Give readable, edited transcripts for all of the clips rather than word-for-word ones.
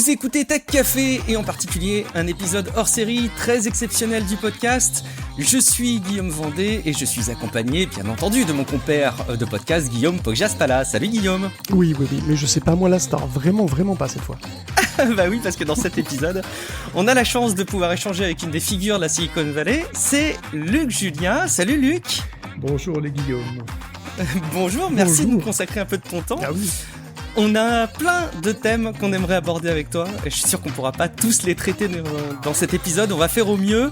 Vous écoutez Tech Café et en particulier un épisode hors série très exceptionnel du podcast. Je suis Guillaume Vendée et je suis accompagné bien entendu de mon compère de podcast Guillaume Poggiaspala. Salut Guillaume. Oui, mais je sais pas moi la star, vraiment pas cette fois. Bah oui, parce que dans cet épisode, on a la chance de pouvoir échanger avec une des figures de la Silicon Valley, c'est Luc Julien. Salut Luc. Bonjour les Guillaume. Bonjour, merci de nous consacrer un peu de ton temps. Ah oui. On a plein de thèmes qu'on aimerait aborder avec toi et je suis sûr qu'on pourra pas tous les traiter dans cet épisode, on va faire au mieux.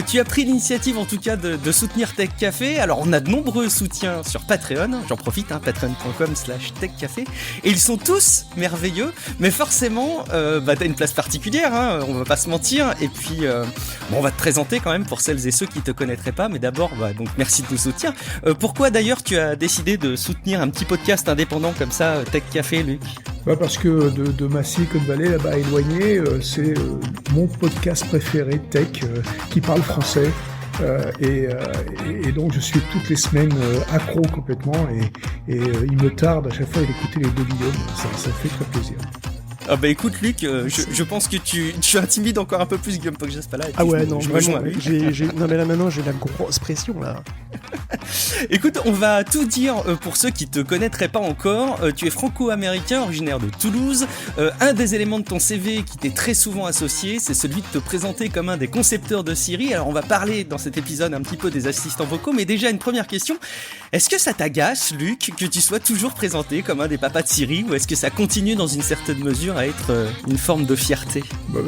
Tu as pris l'initiative en tout cas de soutenir Tech Café. Alors on a de nombreux soutiens sur Patreon, j'en profite, patreon.com/techcafé, et ils sont tous merveilleux, mais forcément t'as une place particulière, on va pas se mentir, et puis on va te présenter quand même pour celles et ceux qui te connaîtraient pas, mais d'abord donc merci de nous soutenir. Pourquoi d'ailleurs tu as décidé de soutenir un petit podcast indépendant comme ça, Tech Café, Luc? Parce que de ma Silicon Valley là-bas éloignée, c'est mon podcast préféré tech qui parle français. Et donc je suis toutes les semaines accro complètement et il me tarde à chaque fois d'écouter les deux Guillaume, ça me fait très plaisir. Ah bah écoute Luc, je pense que tu intimides encore un peu plus Guillaume Poggiaspala. Ah ouais, non, vraiment, non mais là maintenant j'ai la grosse pression là. Écoute, on va tout dire pour ceux qui te connaîtraient pas encore. Tu es franco-américain, originaire de Toulouse. Un des éléments de ton CV qui t'est très souvent associé, c'est celui de te présenter comme un des concepteurs de Siri. Alors on va parler dans cet épisode un petit peu des assistants vocaux, mais déjà une première question. Est-ce que ça t'agace, Luc, que tu sois toujours présenté comme un des papas de Siri, ou est-ce que ça continue dans une certaine mesure à être une forme de fierté?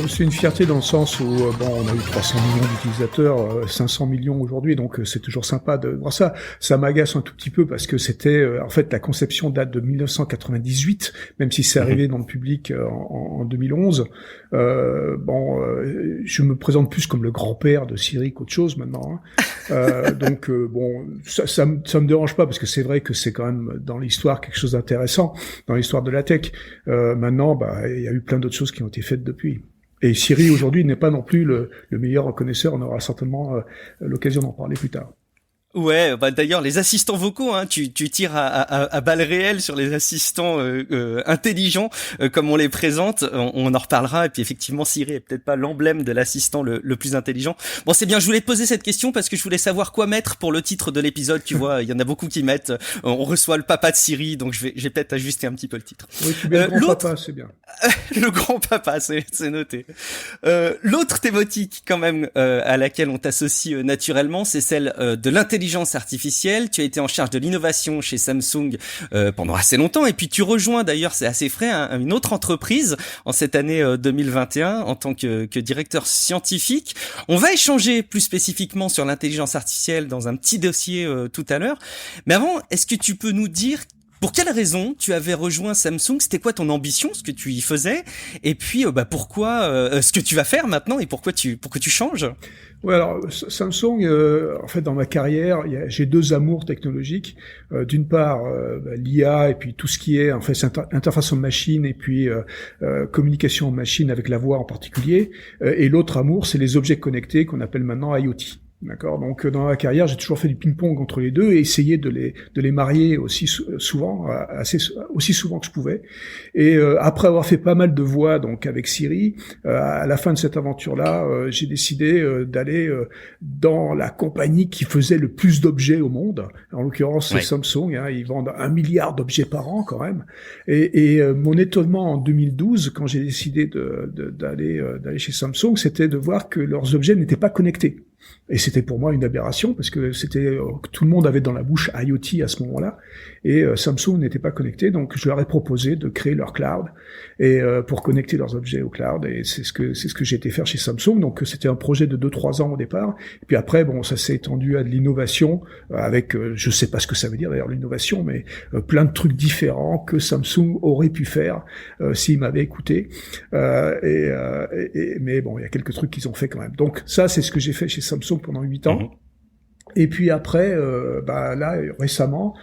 C'est une fierté dans le sens où on a eu 300 millions d'utilisateurs, 500 millions aujourd'hui, donc c'est toujours sympa de voir ça. Ça m'agace un tout petit peu parce que c'était en fait la conception date de 1998, même si c'est arrivé dans le public en 2011. Je me présente plus comme le grand-père de Siri qu'autre chose maintenant. Donc ça me dérange pas parce que c'est vrai que c'est quand même dans l'histoire quelque chose d'intéressant, dans l'histoire de la tech. Maintenant, il y a eu plein d'autres choses qui ont été faites depuis. Et Siri aujourd'hui n'est pas non plus le meilleur connaisseur. On aura certainement l'occasion d'en parler plus tard. Ouais, d'ailleurs les assistants vocaux, tu tires à balles réelles sur les assistants intelligents comme on les présente. On en reparlera. Et puis effectivement, Siri est peut-être pas l'emblème de l'assistant le plus intelligent. Bon, c'est bien. Je voulais te poser cette question parce que je voulais savoir quoi mettre pour le titre de l'épisode. Tu vois, il y en a beaucoup qui mettent. On reçoit le papa de Siri, donc je vais peut-être ajuster un petit peu le titre. Oui, tu mets le grand papa, c'est bien. Le grand papa, c'est noté. L'autre thématique quand même à laquelle on t'associe naturellement, c'est celle de l'intelligence artificielle. Tu as été en charge de l'innovation chez Samsung pendant assez longtemps, et puis tu rejoins d'ailleurs, c'est assez frais, une autre entreprise en cette année 2021 en tant que directeur scientifique. On va échanger plus spécifiquement sur l'intelligence artificielle dans un petit dossier tout à l'heure. Mais avant, est-ce que tu peux nous dire pour quelle raison tu avais rejoint Samsung? C'était quoi ton ambition, ce que tu y faisais? Et puis, pourquoi ce que tu vas faire maintenant et pourquoi tu changes? Ouais, alors Samsung, en fait, dans ma carrière, j'ai deux amours technologiques. D'une part, l'IA et puis tout ce qui est en fait interface en machine et puis communication en machine avec la voix en particulier. Et l'autre amour, c'est les objets connectés qu'on appelle maintenant IoT. D'accord. Donc dans ma carrière, j'ai toujours fait du ping-pong entre les deux et essayé de les marier aussi souvent, aussi souvent que je pouvais. Et après avoir fait pas mal de voix donc avec Siri, à la fin de cette aventure-là, j'ai décidé d'aller dans la compagnie qui faisait le plus d'objets au monde. En l'occurrence, c'est Samsung. Ils vendent 1 milliard d'objets par an quand même. Et mon étonnement en 2012, quand j'ai décidé d'aller chez Samsung, c'était de voir que leurs objets n'étaient pas connectés. Et c'était pour moi une aberration parce que tout le monde avait dans la bouche IoT à ce moment-là et Samsung n'était pas connecté, donc je leur ai proposé de créer leur cloud et pour connecter leurs objets au cloud, et c'est ce que j'ai été faire chez Samsung. Donc c'était un projet de 2-3 ans au départ, et puis après ça s'est étendu à de l'innovation avec je sais pas ce que ça veut dire d'ailleurs l'innovation, mais plein de trucs différents que Samsung aurait pu faire s'ils m'avaient écouté, mais bon, il y a quelques trucs qu'ils ont fait quand même. Donc ça, c'est ce que j'ai fait chez Samsung pendant 8 ans. Et puis après, là récemment,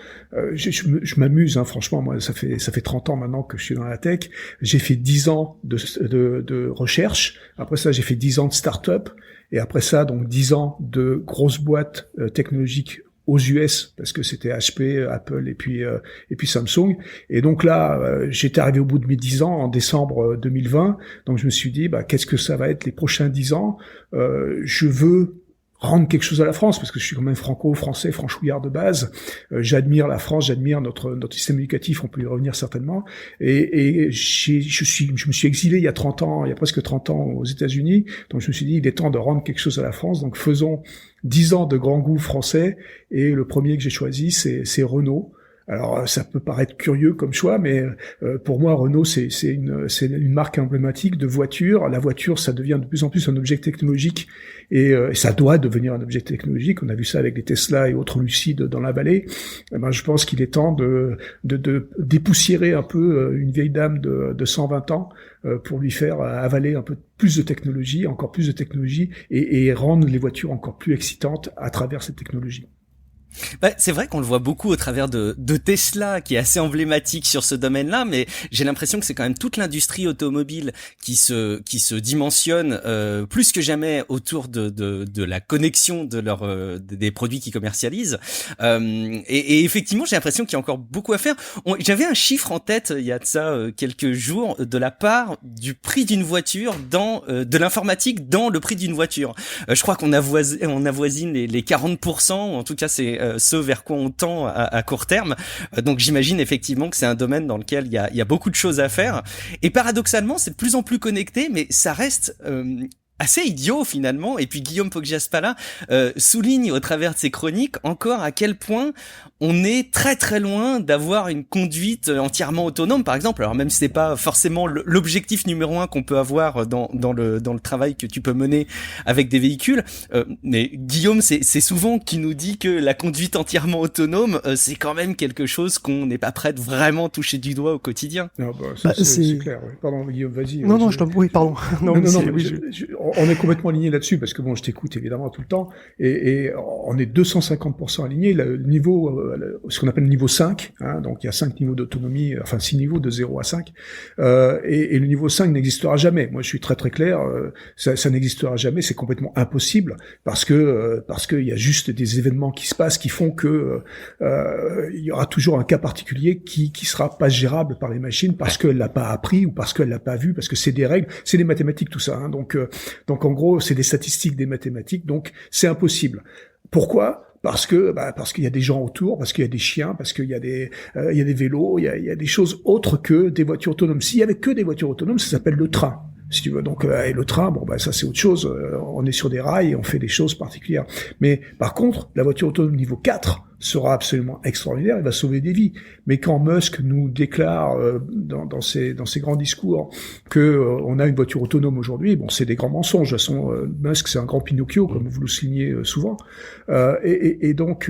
je m'amuse, franchement. Moi, ça fait 30 ans maintenant que je suis dans la tech. J'ai fait 10 ans de recherche. Après ça, j'ai fait 10 ans de start-up. Et après ça, donc 10 ans de grosses boîtes technologiques aux US parce que c'était HP, Apple et puis Samsung. Et donc là, j'étais arrivé au bout de mes 10 ans en décembre 2020. Donc je me suis dit, qu'est-ce que ça va être les prochains 10 ans? Je veux rendre quelque chose à la France, parce que je suis quand même franco-français, franchouillard de base. J'admire la France, j'admire notre système éducatif, on peut y revenir certainement. Et je me suis exilé il y a presque 30 ans aux États-Unis. Donc je me suis dit, il est temps de rendre quelque chose à la France. Donc faisons 10 ans de grand goût français. Et le premier que j'ai choisi, c'est Renault. Alors ça peut paraître curieux comme choix, mais pour moi Renault c'est une marque emblématique de voiture. La voiture, ça devient de plus en plus un objet technologique et ça doit devenir un objet technologique. On a vu ça avec les Tesla et autres lucides dans la vallée. Je pense qu'il est temps de dépoussiérer un peu une vieille dame de 120 ans pour lui faire avaler un peu plus de technologie, encore plus de technologie et rendre les voitures encore plus excitantes à travers cette technologie. C'est vrai qu'on le voit beaucoup au travers de Tesla, qui est assez emblématique sur ce domaine-là, mais j'ai l'impression que c'est quand même toute l'industrie automobile qui se dimensionne plus que jamais autour de la connexion des produits qu'ils commercialisent. Et effectivement, j'ai l'impression qu'il y a encore beaucoup à faire. J'avais un chiffre en tête il y a de ça quelques jours de la part du prix d'une voiture de l'informatique dans le prix d'une voiture. Je crois qu'on avoisine les 40%, ou en tout cas c'est ce vers quoi on tend à court terme. Donc j'imagine effectivement que c'est un domaine dans lequel il y a beaucoup de choses à faire. Et paradoxalement, c'est de plus en plus connecté, mais ça reste assez idiot finalement. Et puis Guillaume Poggiaspala souligne au travers de ses chroniques encore à quel point on est très très loin d'avoir une conduite entièrement autonome, par exemple. Alors même si c'est pas forcément l'objectif numéro 1 qu'on peut avoir dans le travail que tu peux mener avec des véhicules, mais Guillaume c'est souvent qui nous dit que la conduite entièrement autonome c'est quand même quelque chose qu'on n'est pas prêt de vraiment toucher du doigt au quotidien. Non, c'est clair. Ouais. Pardon Guillaume, vas-y. Non, oui, pardon. Non, on est complètement aligné là-dessus parce que bon, je t'écoute évidemment tout le temps et on est 250% aligné. Le niveau, ce qu'on appelle le niveau 5, hein, donc il y a 5 niveaux d'autonomie, enfin 6 niveaux de 0 à 5, et le niveau 5 n'existera jamais. Moi, je suis très très clair, ça n'existera jamais, c'est complètement impossible parce que il y a juste des événements qui se passent qui font que il y aura toujours un cas particulier qui sera pas gérable par les machines parce qu'elle l'a pas appris ou parce qu'elle l'a pas vu, parce que c'est des règles, c'est des mathématiques tout ça, hein, donc en gros, c'est des statistiques, des mathématiques, donc c'est impossible. Pourquoi ? Parce qu'il y a des gens autour, parce qu'il y a des chiens, parce qu'il y a des vélos, il y a des choses autres que des voitures autonomes. S'il y avait que des voitures autonomes, ça s'appelle le train, si tu veux. Donc et le train, ça c'est autre chose. On est sur des rails et on fait des choses particulières. Mais par contre, la voiture autonome niveau 4 sera absolument extraordinaire, il va sauver des vies. Mais quand Musk nous déclare dans ses grands discours que on a une voiture autonome aujourd'hui, c'est des grands mensonges. De toute façon, Musk c'est un grand Pinocchio, comme vous le soulignez souvent. Et donc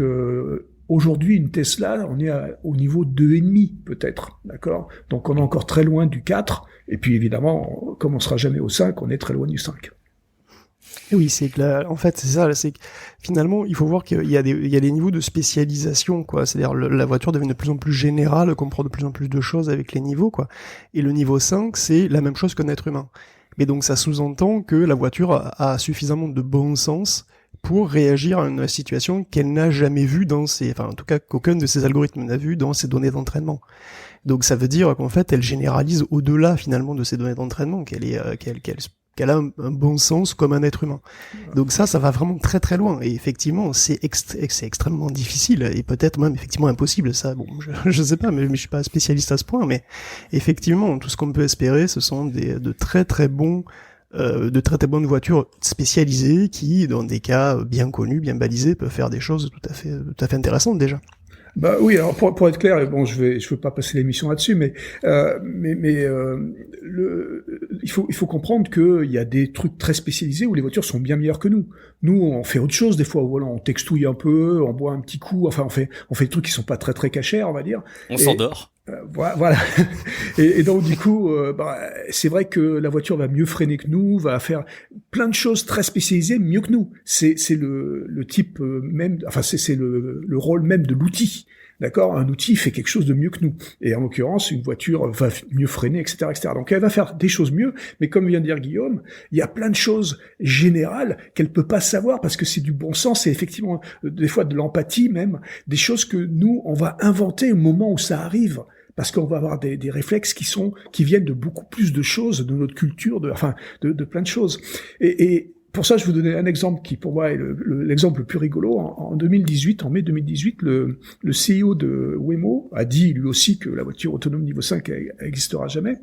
aujourd'hui, une Tesla, on est au niveau 2,5 peut-être, d'accord. Donc on est encore très loin du 4. Et puis évidemment, comme on sera jamais au 5, on est très loin du 5. Oui, c'est que en fait, c'est ça, c'est que finalement, il faut voir qu'il y a des niveaux de spécialisation, quoi. C'est-à-dire, la voiture devient de plus en plus générale, comprend de plus en plus de choses avec les niveaux, quoi. Et le niveau 5, c'est la même chose qu'un être humain. Mais donc, ça sous-entend que la voiture a suffisamment de bon sens pour réagir à une situation qu'elle n'a jamais vue en tout cas, qu'aucun de ses algorithmes n'a vu dans ses données d'entraînement. Donc, ça veut dire qu'en fait, elle généralise au-delà, finalement, de ses données d'entraînement, qu'elle a un bon sens comme un être humain. Donc ça va vraiment très très loin. Et effectivement, c'est extrêmement difficile et peut-être même effectivement impossible. Ça, je sais pas, mais je suis pas spécialiste à ce point. Mais effectivement, tout ce qu'on peut espérer, ce sont de très très bonnes voitures spécialisées qui, dans des cas bien connus, bien balisés, peuvent faire des choses tout à fait intéressantes déjà. Oui, alors pour être clair, je veux pas passer l'émission là-dessus, mais il faut comprendre qu'il y a des trucs très spécialisés où les voitures sont bien meilleures que nous. Nous, on fait autre chose des fois, voilà, on textouille un peu, on boit un petit coup, enfin on fait des trucs qui sont pas très très cachers, on va dire. On s'endort. Voilà. Et donc du coup, c'est vrai que la voiture va mieux freiner que nous, va faire plein de choses très spécialisées mieux que nous. C'est le type même, enfin c'est le rôle même de l'outil. D'accord, un outil fait quelque chose de mieux que nous. Et en l'occurrence, une voiture va mieux freiner, etc., etc. Donc elle va faire des choses mieux, mais comme vient de dire Guillaume, il y a plein de choses générales qu'elle peut pas savoir parce que c'est du bon sens et effectivement des fois de l'empathie même, des choses que nous on va inventer au moment où ça arrive. Parce qu'on va avoir des réflexes qui viennent de beaucoup plus de choses, de notre culture, de plein de choses. Et pour ça, je vais vous donner un exemple qui, pour moi, est l'exemple le plus rigolo. En 2018, en mai 2018, le CEO de Waymo a dit lui aussi que la voiture autonome niveau 5 n'existera jamais.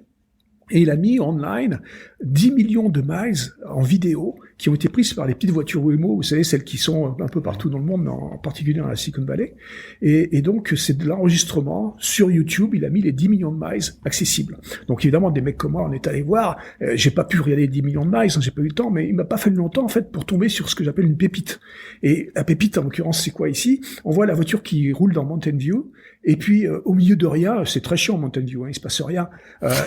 Et il a mis online 10 millions de miles en vidéo qui ont été prises par les petites voitures Waymo, vous savez, celles qui sont un peu partout dans le monde, mais en particulier dans la Silicon Valley. Et donc, c'est de l'enregistrement sur YouTube. Il a mis les 10 millions de miles accessibles. Donc, évidemment, des mecs comme moi, on est allé voir. J'ai pas pu regarder les 10 millions de miles, j'ai pas eu le temps, mais il m'a pas fallu longtemps, en fait, pour tomber sur ce que j'appelle une pépite. Et la pépite, en l'occurrence, c'est quoi ici? On voit la voiture qui roule dans Mountain View. Et puis, au milieu de rien, c'est très chiant, Mountain View, il se passe rien.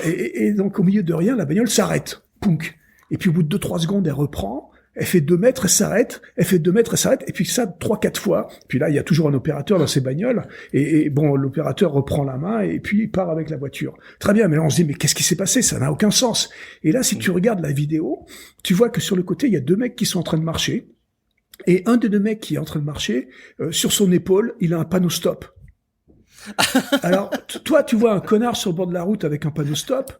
Et donc, au milieu de rien, la bagnole s'arrête. Punk. Et puis, au bout de 2-3 secondes, elle reprend. Elle fait 2 mètres, elle s'arrête. Elle fait 2 mètres, elle s'arrête. Et puis ça, 3-4 fois. Puis là, il y a toujours un opérateur dans ces bagnoles. Et bon, l'opérateur reprend la main et puis il part avec la voiture. Très bien. Mais là, on se dit, mais qu'est-ce qui s'est passé? Ça n'a aucun sens. Et là, si tu regardes la vidéo, tu vois que sur le côté, il y a 2 mecs qui sont en train de marcher. Et un des 2 mecs qui est en train de marcher, sur son épaule, il a un panneau stop. Alors, toi, tu vois un connard sur le bord de la route avec un panneau stop,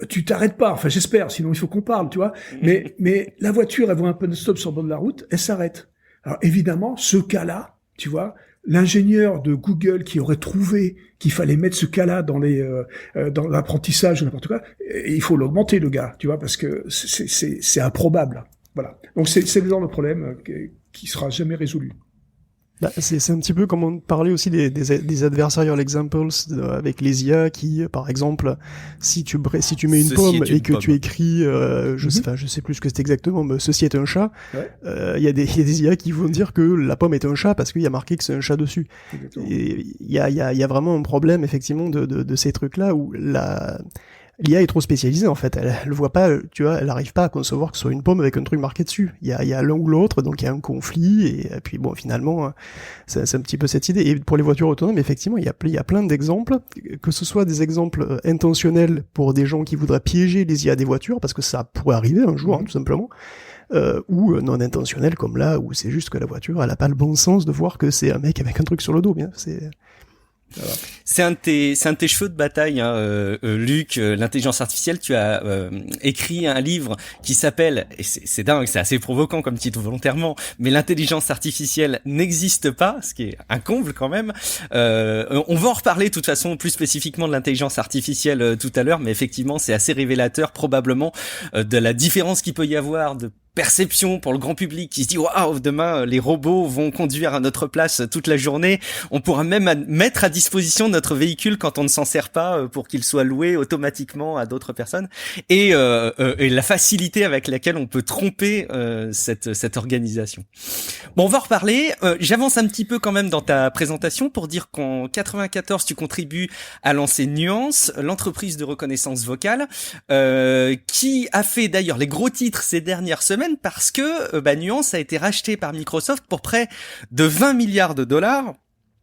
tu t'arrêtes pas. Enfin, j'espère, sinon il faut qu'on parle, tu vois. Mais la voiture, elle voit un panneau stop sur le bord de la route, elle s'arrête. Alors, évidemment, ce cas-là, tu vois, l'ingénieur de Google qui aurait trouvé qu'il fallait mettre ce cas-là dans l'apprentissage ou n'importe quoi, il faut l'augmenter, le gars, tu vois, parce que c'est improbable. Voilà. Donc, c'est le genre de problème qui sera jamais résolu. Bah, c'est un petit peu comme on parlait aussi des adversarial examples avec les IA qui, par exemple, si tu mets une pomme et que tu écris, je sais plus ce que c'est exactement, mais ceci est un chat, il y a des IA qui vont dire que la pomme est un chat parce qu'il y a marqué que c'est un chat dessus. Exactement. Et il y a vraiment un problème, effectivement, de ces trucs-là où l'IA est trop spécialisée, en fait. Elle voit pas, tu vois, elle arrive pas à concevoir que ce soit une pomme avec un truc marqué dessus. Il y a l'un ou l'autre, donc il y a un conflit, et puis bon, finalement, c'est un petit peu cette idée. Et pour les voitures autonomes, effectivement, il y a plein d'exemples, que ce soit des exemples intentionnels pour des gens qui voudraient piéger les IA des voitures, parce que ça pourrait arriver un jour, tout simplement, ou non intentionnels, comme là, où c'est juste que la voiture, elle a pas le bon sens de voir que c'est un mec avec un truc sur le dos, bien, Voilà. C'est un de tes cheveux de bataille, hein, Luc, l'intelligence artificielle. Tu as écrit un livre qui s'appelle, et c'est dingue, c'est assez provoquant comme titre volontairement, mais l'intelligence artificielle n'existe pas, ce qui est un comble quand même. On va en reparler de toute façon plus spécifiquement de l'intelligence artificielle tout à l'heure, mais effectivement c'est assez révélateur probablement de la différence qu'il peut y avoir de perception pour le grand public qui se dit waouh, demain les robots vont conduire à notre place toute la journée, on pourra même mettre à disposition notre véhicule quand on ne s'en sert pas pour qu'il soit loué automatiquement à d'autres personnes, et la facilité avec laquelle on peut tromper cette organisation. Bon, on va en reparler. J'avance un petit peu quand même dans ta présentation pour dire qu'en 94 tu contribues à lancer Nuance, l'entreprise de reconnaissance vocale, qui a fait d'ailleurs les gros titres ces dernières semaines parce que Nuance a été racheté par Microsoft pour près de 20 milliards de dollars.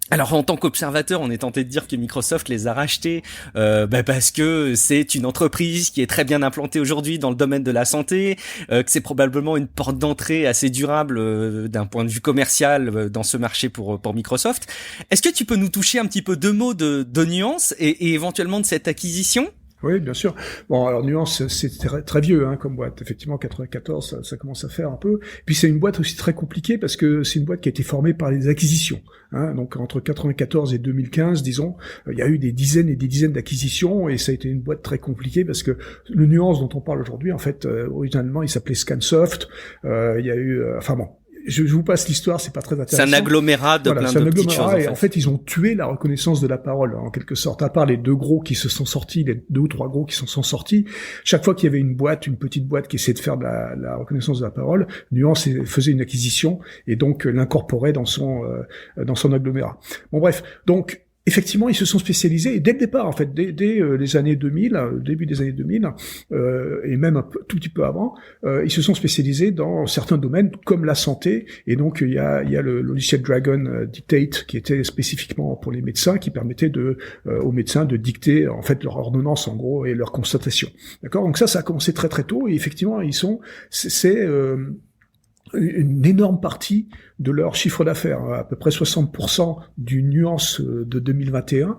Alors en tant qu'observateur, on est tenté de dire que Microsoft les a rachetés parce que c'est une entreprise qui est très bien implantée aujourd'hui dans le domaine de la santé, que c'est probablement une porte d'entrée assez durable d'un point de vue commercial dans ce marché pour Microsoft. Est-ce que tu peux nous toucher un petit peu 2 mots de Nuance et éventuellement de cette acquisition ? Oui, bien sûr. Bon, alors Nuance, c'est très vieux comme boîte. Effectivement, 94, ça commence à faire un peu. Puis c'est une boîte aussi très compliquée parce que c'est une boîte qui a été formée par les acquisitions. Donc entre 94 et 2015, disons, il y a eu des dizaines et des dizaines d'acquisitions et ça a été une boîte très compliquée parce que le Nuance dont on parle aujourd'hui, en fait, originalement, il s'appelait Scansoft. Il y a eu, je vous passe l'histoire, c'est pas très intéressant. C'est un agglomérat de plein de petites choses. Et en fait, ils ont tué la reconnaissance de la parole, en quelque sorte. À part les 2 gros qui se sont sortis, les 2 ou 3 gros qui se sont sortis, chaque fois qu'il y avait une petite boîte qui essayait de faire de la reconnaissance de la parole, Nuance faisait une acquisition et donc l'incorporait dans son agglomérat. Bon bref, donc effectivement, ils se sont spécialisés, et dès le départ, en fait, dès les années 2000, début des années 2000, et même tout petit peu avant, ils se sont spécialisés dans certains domaines, comme la santé, et donc il y a le logiciel Dragon Dictate, qui était spécifiquement pour les médecins, qui permettait aux médecins de dicter, en fait, leur ordonnance, en gros, et leur constatation. D'accord? Donc ça a commencé très très tôt, et effectivement, c'est une énorme partie de leur chiffre d'affaires, à peu près 60% du Nuance de 2021,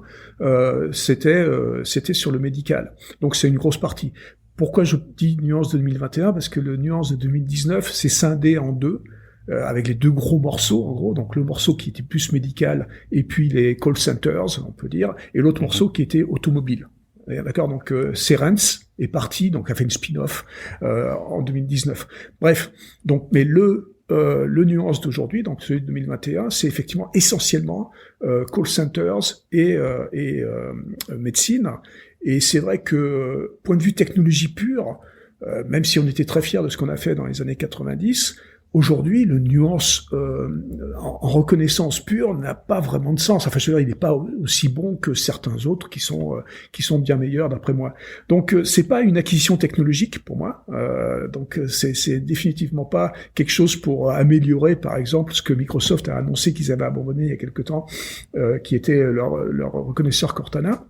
c'était sur le médical. Donc c'est une grosse partie. Pourquoi je dis Nuance de 2021? Parce que le Nuance de 2019 s'est scindé en deux, avec les deux gros morceaux, en gros. Donc le morceau qui était plus médical, et puis les call centers, on peut dire, et l'autre morceau qui était automobile. D'accord, donc Cerence est parti, donc a fait une spin-off en 2019. Bref, donc mais le Nuance d'aujourd'hui, donc celui de 2021, c'est effectivement essentiellement call centers et médecine. Et c'est vrai que point de vue technologie pure, même si on était très fiers de ce qu'on a fait dans les années 90. Aujourd'hui, le Nuance en reconnaissance pure n'a pas vraiment de sens. Enfin, je veux dire, il n'est pas aussi bon que certains autres qui sont bien meilleurs d'après moi. Donc, c'est pas une acquisition technologique pour moi. Donc, c'est définitivement pas quelque chose pour améliorer, par exemple, ce que Microsoft a annoncé qu'ils avaient abandonné il y a quelque temps, qui était leur reconnaisseur Cortana.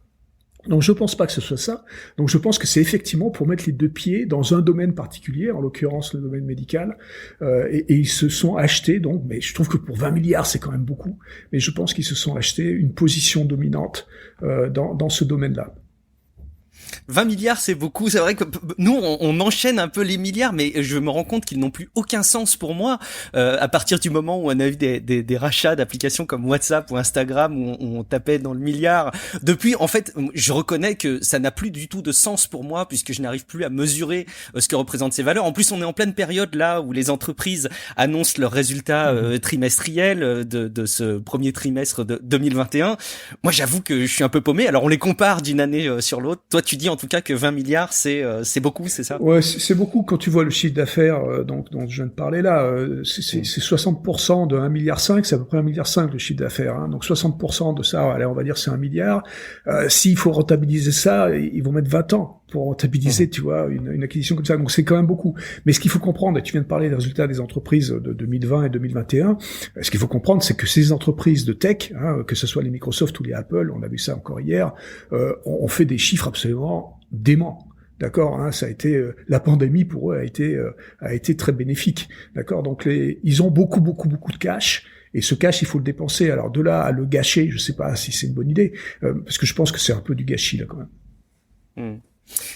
Donc je pense pas que ce soit ça. Donc je pense que c'est effectivement pour mettre les deux pieds dans un domaine particulier, en l'occurrence le domaine médical, et ils se sont achetés, donc, mais je trouve que pour 20 milliards c'est quand même beaucoup, mais je pense qu'ils se sont achetés une position dominante dans ce domaine-là. 20 milliards, c'est beaucoup. C'est vrai que nous, on enchaîne un peu les milliards, mais je me rends compte qu'ils n'ont plus aucun sens pour moi. À partir du moment où on a eu des rachats d'applications comme WhatsApp ou Instagram, où on tapait dans le milliard. Depuis, en fait, je reconnais que ça n'a plus du tout de sens pour moi, puisque je n'arrive plus à mesurer ce que représentent ces valeurs. En plus, on est en pleine période là où les entreprises annoncent leurs résultats trimestriels de ce premier trimestre de 2021. Moi, j'avoue que je suis un peu paumé. Alors, on les compare d'une année sur l'autre. Toi, tu dis en tout cas que 20 milliards, c'est beaucoup, c'est ça? Ouais, c'est beaucoup quand tu vois le chiffre d'affaires dont je viens de parler là. C'est 60% de 1,5 milliard, c'est à peu près 1,5 milliard le chiffre d'affaires. Hein. Donc 60% de ça, allez, on va dire c'est 1 milliard. S'il faut rentabiliser ça, ils vont mettre 20 ans pour rentabiliser, tu vois, une acquisition comme ça. Donc c'est quand même beaucoup. Mais ce qu'il faut comprendre, et tu viens de parler des résultats des entreprises de 2020 et 2021, ce qu'il faut comprendre, c'est que ces entreprises de tech, hein, que ce soit les Microsoft ou les Apple, on a vu ça encore hier, ont fait des chiffres absolument dément. D'accord, hein, ça a été la pandémie pour eux a été très bénéfique. D'accord, donc ils ont beaucoup de cash. Et ce cash, il faut le dépenser. Alors de là à le gâcher, je sais pas si c'est une bonne idée, parce que je pense que c'est un peu du gâchis là quand même.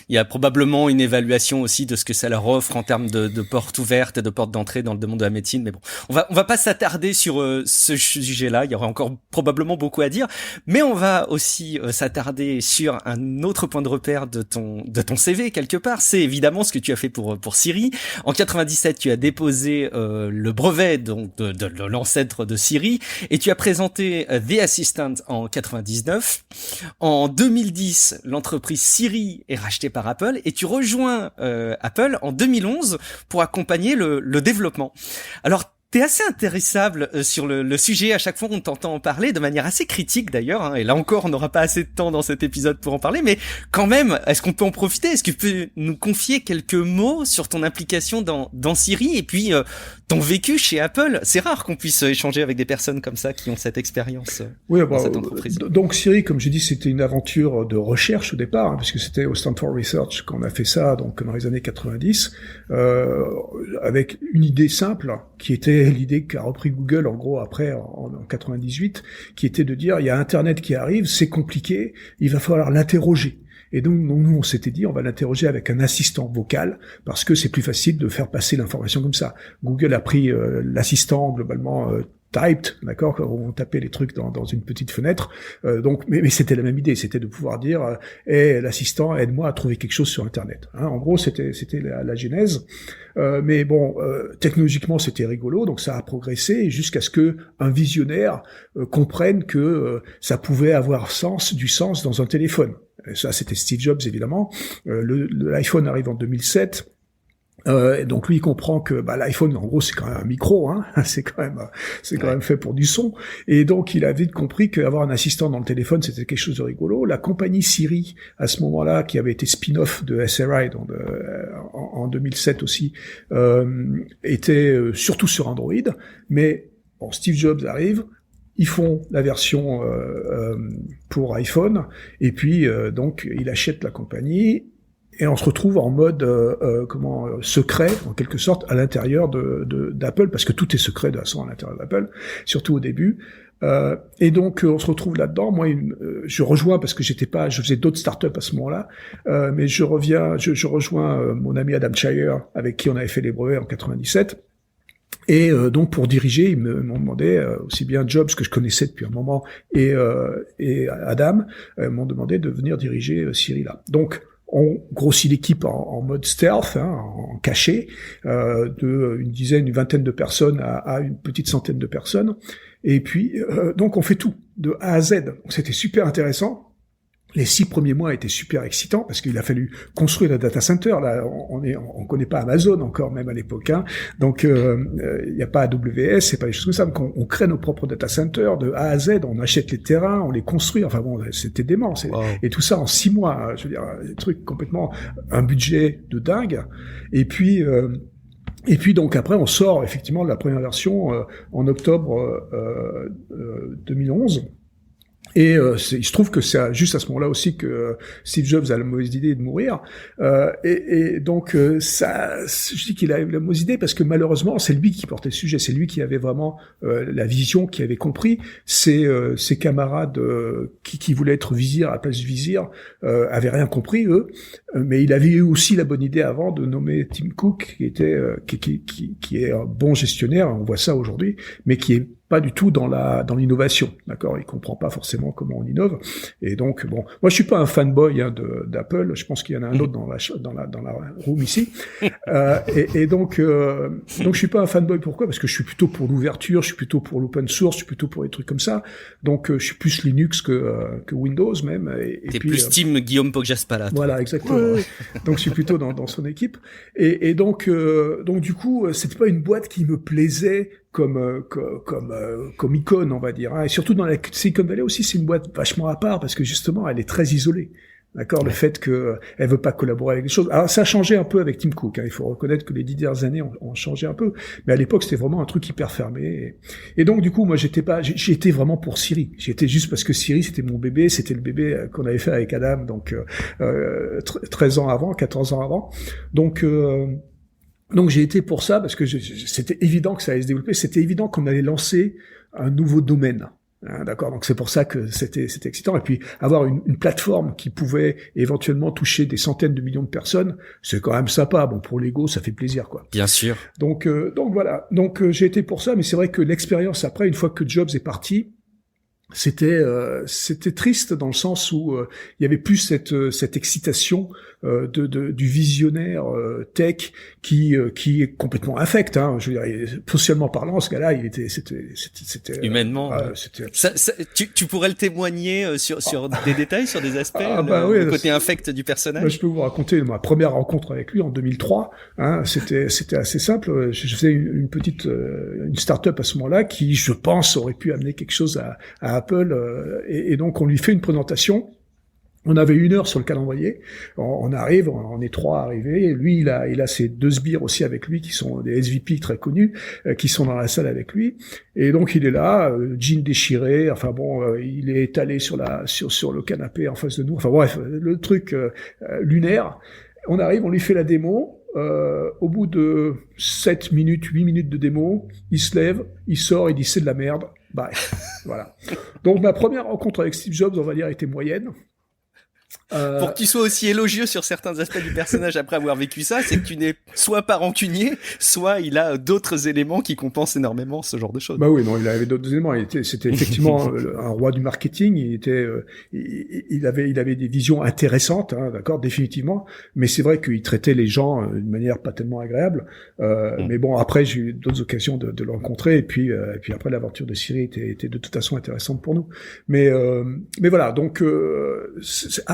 Il y a probablement une évaluation aussi de ce que ça leur offre en termes de portes ouvertes et de portes d'entrée dans le monde de la médecine. Mais bon, on va pas s'attarder sur ce sujet-là. Il y aura encore probablement beaucoup à dire. Mais on va aussi s'attarder sur un autre point de repère de ton CV quelque part. C'est évidemment ce que tu as fait pour Siri. En 97, tu as déposé le brevet donc de l'ancêtre de Siri et tu as présenté The Assistant en 99. En 2010, l'entreprise Siri est racheté par Apple et tu rejoins Apple en 2011 pour accompagner le développement. Alors t'es assez intéressable sur le sujet. À chaque fois, on t'entend en parler de manière assez critique d'ailleurs. Hein, et là encore, on n'aura pas assez de temps dans cet épisode pour en parler. Mais quand même, est-ce qu'on peut en profiter? Est-ce que tu peux nous confier quelques mots sur ton implication dans Siri et puis ton vécu chez Apple? C'est rare qu'on puisse échanger avec des personnes comme ça qui ont cette expérience dans cette entreprise. Donc Siri, comme j'ai dit, c'était une aventure de recherche au départ, hein, puisque c'était au Stanford Research qu'on a fait ça, donc dans les années 90, avec une idée simple qui était l'idée qu'a repris Google en gros après en 98, qui était de dire il y a Internet qui arrive, c'est compliqué, il va falloir l'interroger. Et donc nous on s'était dit on va l'interroger avec un assistant vocal parce que c'est plus facile de faire passer l'information comme ça. Google a pris l'assistant globalement typed, d'accord, quand on tapait les trucs dans une petite fenêtre. Donc, mais c'était la même idée, c'était de pouvoir dire, l'assistant, aide-moi à trouver quelque chose sur Internet. Hein, en gros, c'était la genèse. Mais bon, technologiquement, c'était rigolo, donc ça a progressé jusqu'à ce que un visionnaire comprenne que ça pouvait avoir du sens dans un téléphone. Et ça, c'était Steve Jobs, évidemment. L'iPhone arrive en 2007. Et donc lui il comprend que l'iPhone en gros c'est quand même un micro, hein, c'est quand même fait pour du son, et donc il a vite compris qu'avoir un assistant dans le téléphone c'était quelque chose de rigolo. La compagnie Siri à ce moment-là, qui avait été spin-off de SRI en 2007 aussi, était surtout sur Android, mais bon, Steve Jobs arrive. Ils font la version pour iPhone, et puis donc il achète la compagnie. Et on se retrouve en mode secret, en quelque sorte, à l'intérieur d'Apple, parce que tout est secret de toute façon à l'intérieur d'Apple, surtout au début. Et donc on se retrouve là-dedans. Moi, je rejoins parce que je faisais d'autres startups à ce moment-là, mais je rejoins mon ami Adam Shire, avec qui on avait fait les brevets en 97. Et donc pour diriger, ils m'ont demandé, aussi bien Jobs que je connaissais depuis un moment et Adam m'ont demandé de venir diriger Siri là. Donc on grossit l'équipe en mode stealth, en cachet, une dizaine, une vingtaine de personnes à une petite centaine de personnes. Et puis, donc on fait tout, de A à Z. C'était super intéressant. Les 6 premiers mois étaient super excitants parce qu'il a fallu construire le data center. Là, on connaît pas Amazon encore, même à l'époque, hein. Donc, il n'y a pas AWS, c'est pas des choses comme ça. Donc, on crée nos propres data centers de A à Z. On achète les terrains, on les construit. Enfin bon, c'était dément. Wow. Et tout ça en 6 mois. Je veux dire, des trucs complètement, un budget de dingue. Et puis donc après, on sort effectivement de la première version en octobre 2011. Et il se trouve que c'est juste à ce moment-là aussi que Steve Jobs a la mauvaise idée de mourir. Et donc je dis qu'il a eu la mauvaise idée parce que malheureusement, c'est lui qui portait le sujet, c'est lui qui avait vraiment la vision, qui avait compris. Ses camarades qui voulaient être vizir à la place du vizir avaient rien compris eux, mais il avait eu aussi la bonne idée avant de nommer Tim Cook, qui est un bon gestionnaire, on voit ça aujourd'hui, mais qui est pas du tout dans l'innovation, d'accord. Il comprend pas forcément comment on innove. Et donc bon, moi je suis pas un fanboy d'Apple. Je pense qu'il y en a un autre dans la room ici. Et donc je suis pas un fanboy. Pourquoi? Parce que je suis plutôt pour l'ouverture, je suis plutôt pour l'open source, je suis plutôt pour des trucs comme ça. Donc je suis plus Linux que Windows même. T'es puis, plus team Guillaume Poggiaspala. Voilà, exactement. Ouais. Donc je suis plutôt dans son équipe. Et donc du coup, c'était pas une boîte qui me plaisait comme icône, on va dire, hein. Et surtout dans la Silicon Valley aussi, c'est une boîte vachement à part parce que justement, elle est très isolée. D'accord, ouais. Le fait que elle veut pas collaborer avec les choses. Alors ça a changé un peu avec Tim Cook, hein. Il faut reconnaître que les 10 dernières années ont changé un peu, mais à l'époque c'était vraiment un truc hyper fermé. Et donc du coup, moi j'étais vraiment pour Siri. J'étais juste parce que Siri c'était mon bébé, c'était le bébé qu'on avait fait avec Adam, donc 13 ans avant, 14 ans avant. Donc j'ai été pour ça parce que c'était évident que ça allait se développer, c'était évident qu'on allait lancer un nouveau domaine. Hein, d'accord, donc c'est pour ça que c'était excitant. Et puis avoir une plateforme qui pouvait éventuellement toucher des centaines de millions de personnes, c'est quand même sympa. Bon, pour l'ego, ça fait plaisir, quoi. Bien sûr. Donc voilà. Donc j'ai été pour ça, mais c'est vrai que l'expérience après, une fois que Jobs est parti, c'était triste dans le sens où il y avait plus cette excitation du visionnaire tech qui est complètement affect, hein. Je veux dire, socialement parlant, ce gars-là, c'était humainement. Tu pourrais le témoigner sur des détails, sur des aspects, le côté infect du personnage. Je peux vous raconter ma première rencontre avec lui en 2003. Hein, c'était assez simple. Je faisais une start-up à ce moment-là qui, je pense, aurait pu amener quelque chose à Apple, et donc on lui fait une présentation. On avait 1 heure sur le calendrier. On arrive, on est 3 arrivés. Et lui, il a ses 2 sbires aussi avec lui, qui sont des SVP très connus, qui sont dans la salle avec lui. Et donc il est là, jean déchiré. Enfin bon, il est étalé sur le canapé en face de nous. Enfin bref, le truc lunaire. On arrive, on lui fait la démo. Au bout de 7 minutes, 8 minutes de démo, il se lève, il sort, il dit c'est de la merde. Bye. Voilà. Donc ma première rencontre avec Steve Jobs, on va dire, était moyenne. Pour que tu sois aussi élogieux sur certains aspects du personnage après avoir vécu ça, c'est que tu n'es soit pas rancunier, soit il a d'autres éléments qui compensent énormément ce genre de choses. Bah oui, non, il avait d'autres éléments. C'était effectivement un roi du marketing. Il avait des visions intéressantes, hein, d'accord, définitivement. Mais c'est vrai qu'il traitait les gens d'une manière pas tellement agréable. Mais bon, après j'ai eu d'autres occasions de le rencontrer. Et puis après l'aventure de Siri était de toute façon intéressante pour nous. Mais voilà, donc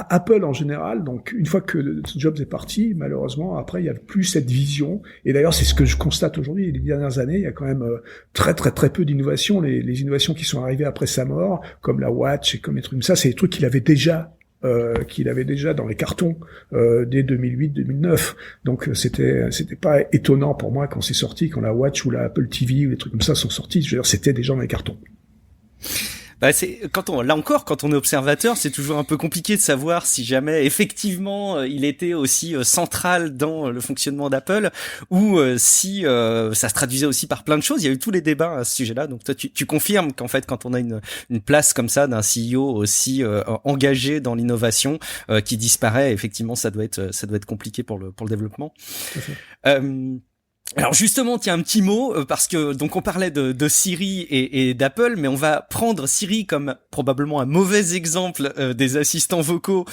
Apple en général, donc une fois que Jobs est parti, malheureusement, après il y a plus cette vision. Et d'ailleurs, c'est ce que je constate aujourd'hui. Les dernières années, il y a quand même très peu d'innovations. Les innovations qui sont arrivées après sa mort, comme la Watch et comme des trucs comme ça, c'est des trucs qu'il avait déjà dans les cartons dès 2008-2009. Donc c'était pas étonnant pour moi quand c'est sorti, quand la Watch ou la Apple TV ou des trucs comme ça sont sortis. Je veux dire, c'était déjà dans les cartons. Bah c'est quand on est observateur, c'est toujours un peu compliqué de savoir si jamais effectivement il était aussi central dans le fonctionnement d'Apple ou si ça se traduisait aussi par plein de choses. Il y a eu tous les débats à ce sujet-là. Donc toi tu confirmes qu'en fait quand on a une place comme ça d'un CEO aussi engagé dans l'innovation qui disparaît, effectivement ça doit être compliqué pour le développement. Alors justement, tiens, un petit mot, parce que donc on parlait de Siri et d'Apple, mais on va prendre Siri comme probablement un mauvais exemple des assistants vocaux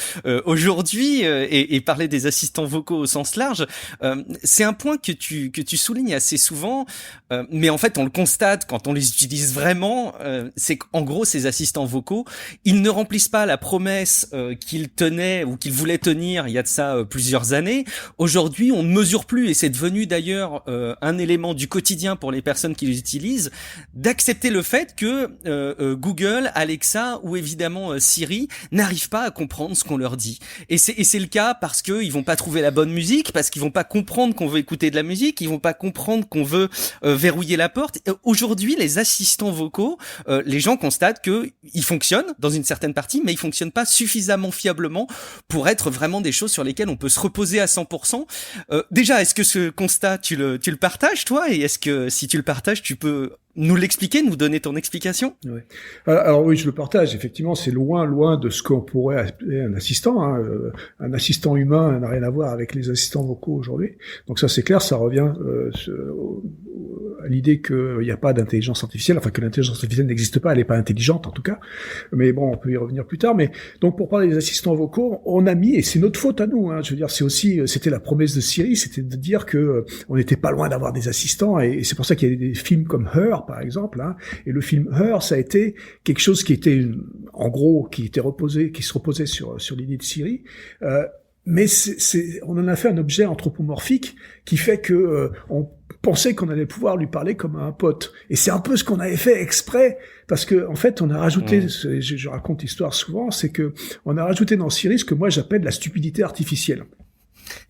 aujourd'hui et parler des assistants vocaux au sens large. C'est un point que tu soulignes assez souvent, mais en fait on le constate quand on les utilise vraiment, c'est qu'en gros ces assistants vocaux, ils ne remplissent pas la promesse qu'ils tenaient ou qu'ils voulaient tenir il y a de ça plusieurs années. Aujourd'hui, on ne mesure plus, et c'est devenu d'ailleurs un élément du quotidien pour les personnes qui les utilisent, d'accepter le fait que Google, Alexa ou évidemment Siri n'arrivent pas à comprendre ce qu'on leur dit. Et c'est le cas parce que ils vont pas trouver la bonne musique, parce qu'ils vont pas comprendre qu'on veut écouter de la musique, ils vont pas comprendre qu'on veut verrouiller la porte. Aujourd'hui, les assistants vocaux, les gens constatent que ils fonctionnent dans une certaine partie, mais ils fonctionnent pas suffisamment fiablement pour être vraiment des choses sur lesquelles on peut se reposer à 100%. Déjà, est-ce que ce constat tu le partages toi, et est-ce que si tu le partages, tu peux nous l'expliquer, nous donner ton explication? Oui. Alors oui, je le partage. Effectivement, c'est loin de ce qu'on pourrait appeler un assistant. Hein. Un assistant humain n'a rien à voir avec les assistants vocaux aujourd'hui. Donc ça, c'est clair, ça revient à l'idée qu'il n'y a pas d'intelligence artificielle, enfin que l'intelligence artificielle n'existe pas, elle n'est pas intelligente en tout cas. Mais bon, on peut y revenir plus tard. Mais donc pour parler des assistants vocaux, on a mis, et c'est notre faute à nous. Hein, je veux dire, c'était la promesse de Siri, c'était de dire que on n'était pas loin d'avoir des assistants, et c'est pour ça qu'il y a des films comme Her, par exemple. Hein, et le film Her, ça a été quelque chose qui était, en gros, qui se reposait sur l'idée de Siri. Mais on en a fait un objet anthropomorphique qui fait que on pensait qu'on allait pouvoir lui parler comme à un pote. Et c'est un peu ce qu'on avait fait exprès, parce que en fait, on a rajouté, je raconte l'histoire souvent, c'est que on a rajouté dans Siri ce que moi j'appelle la stupidité artificielle.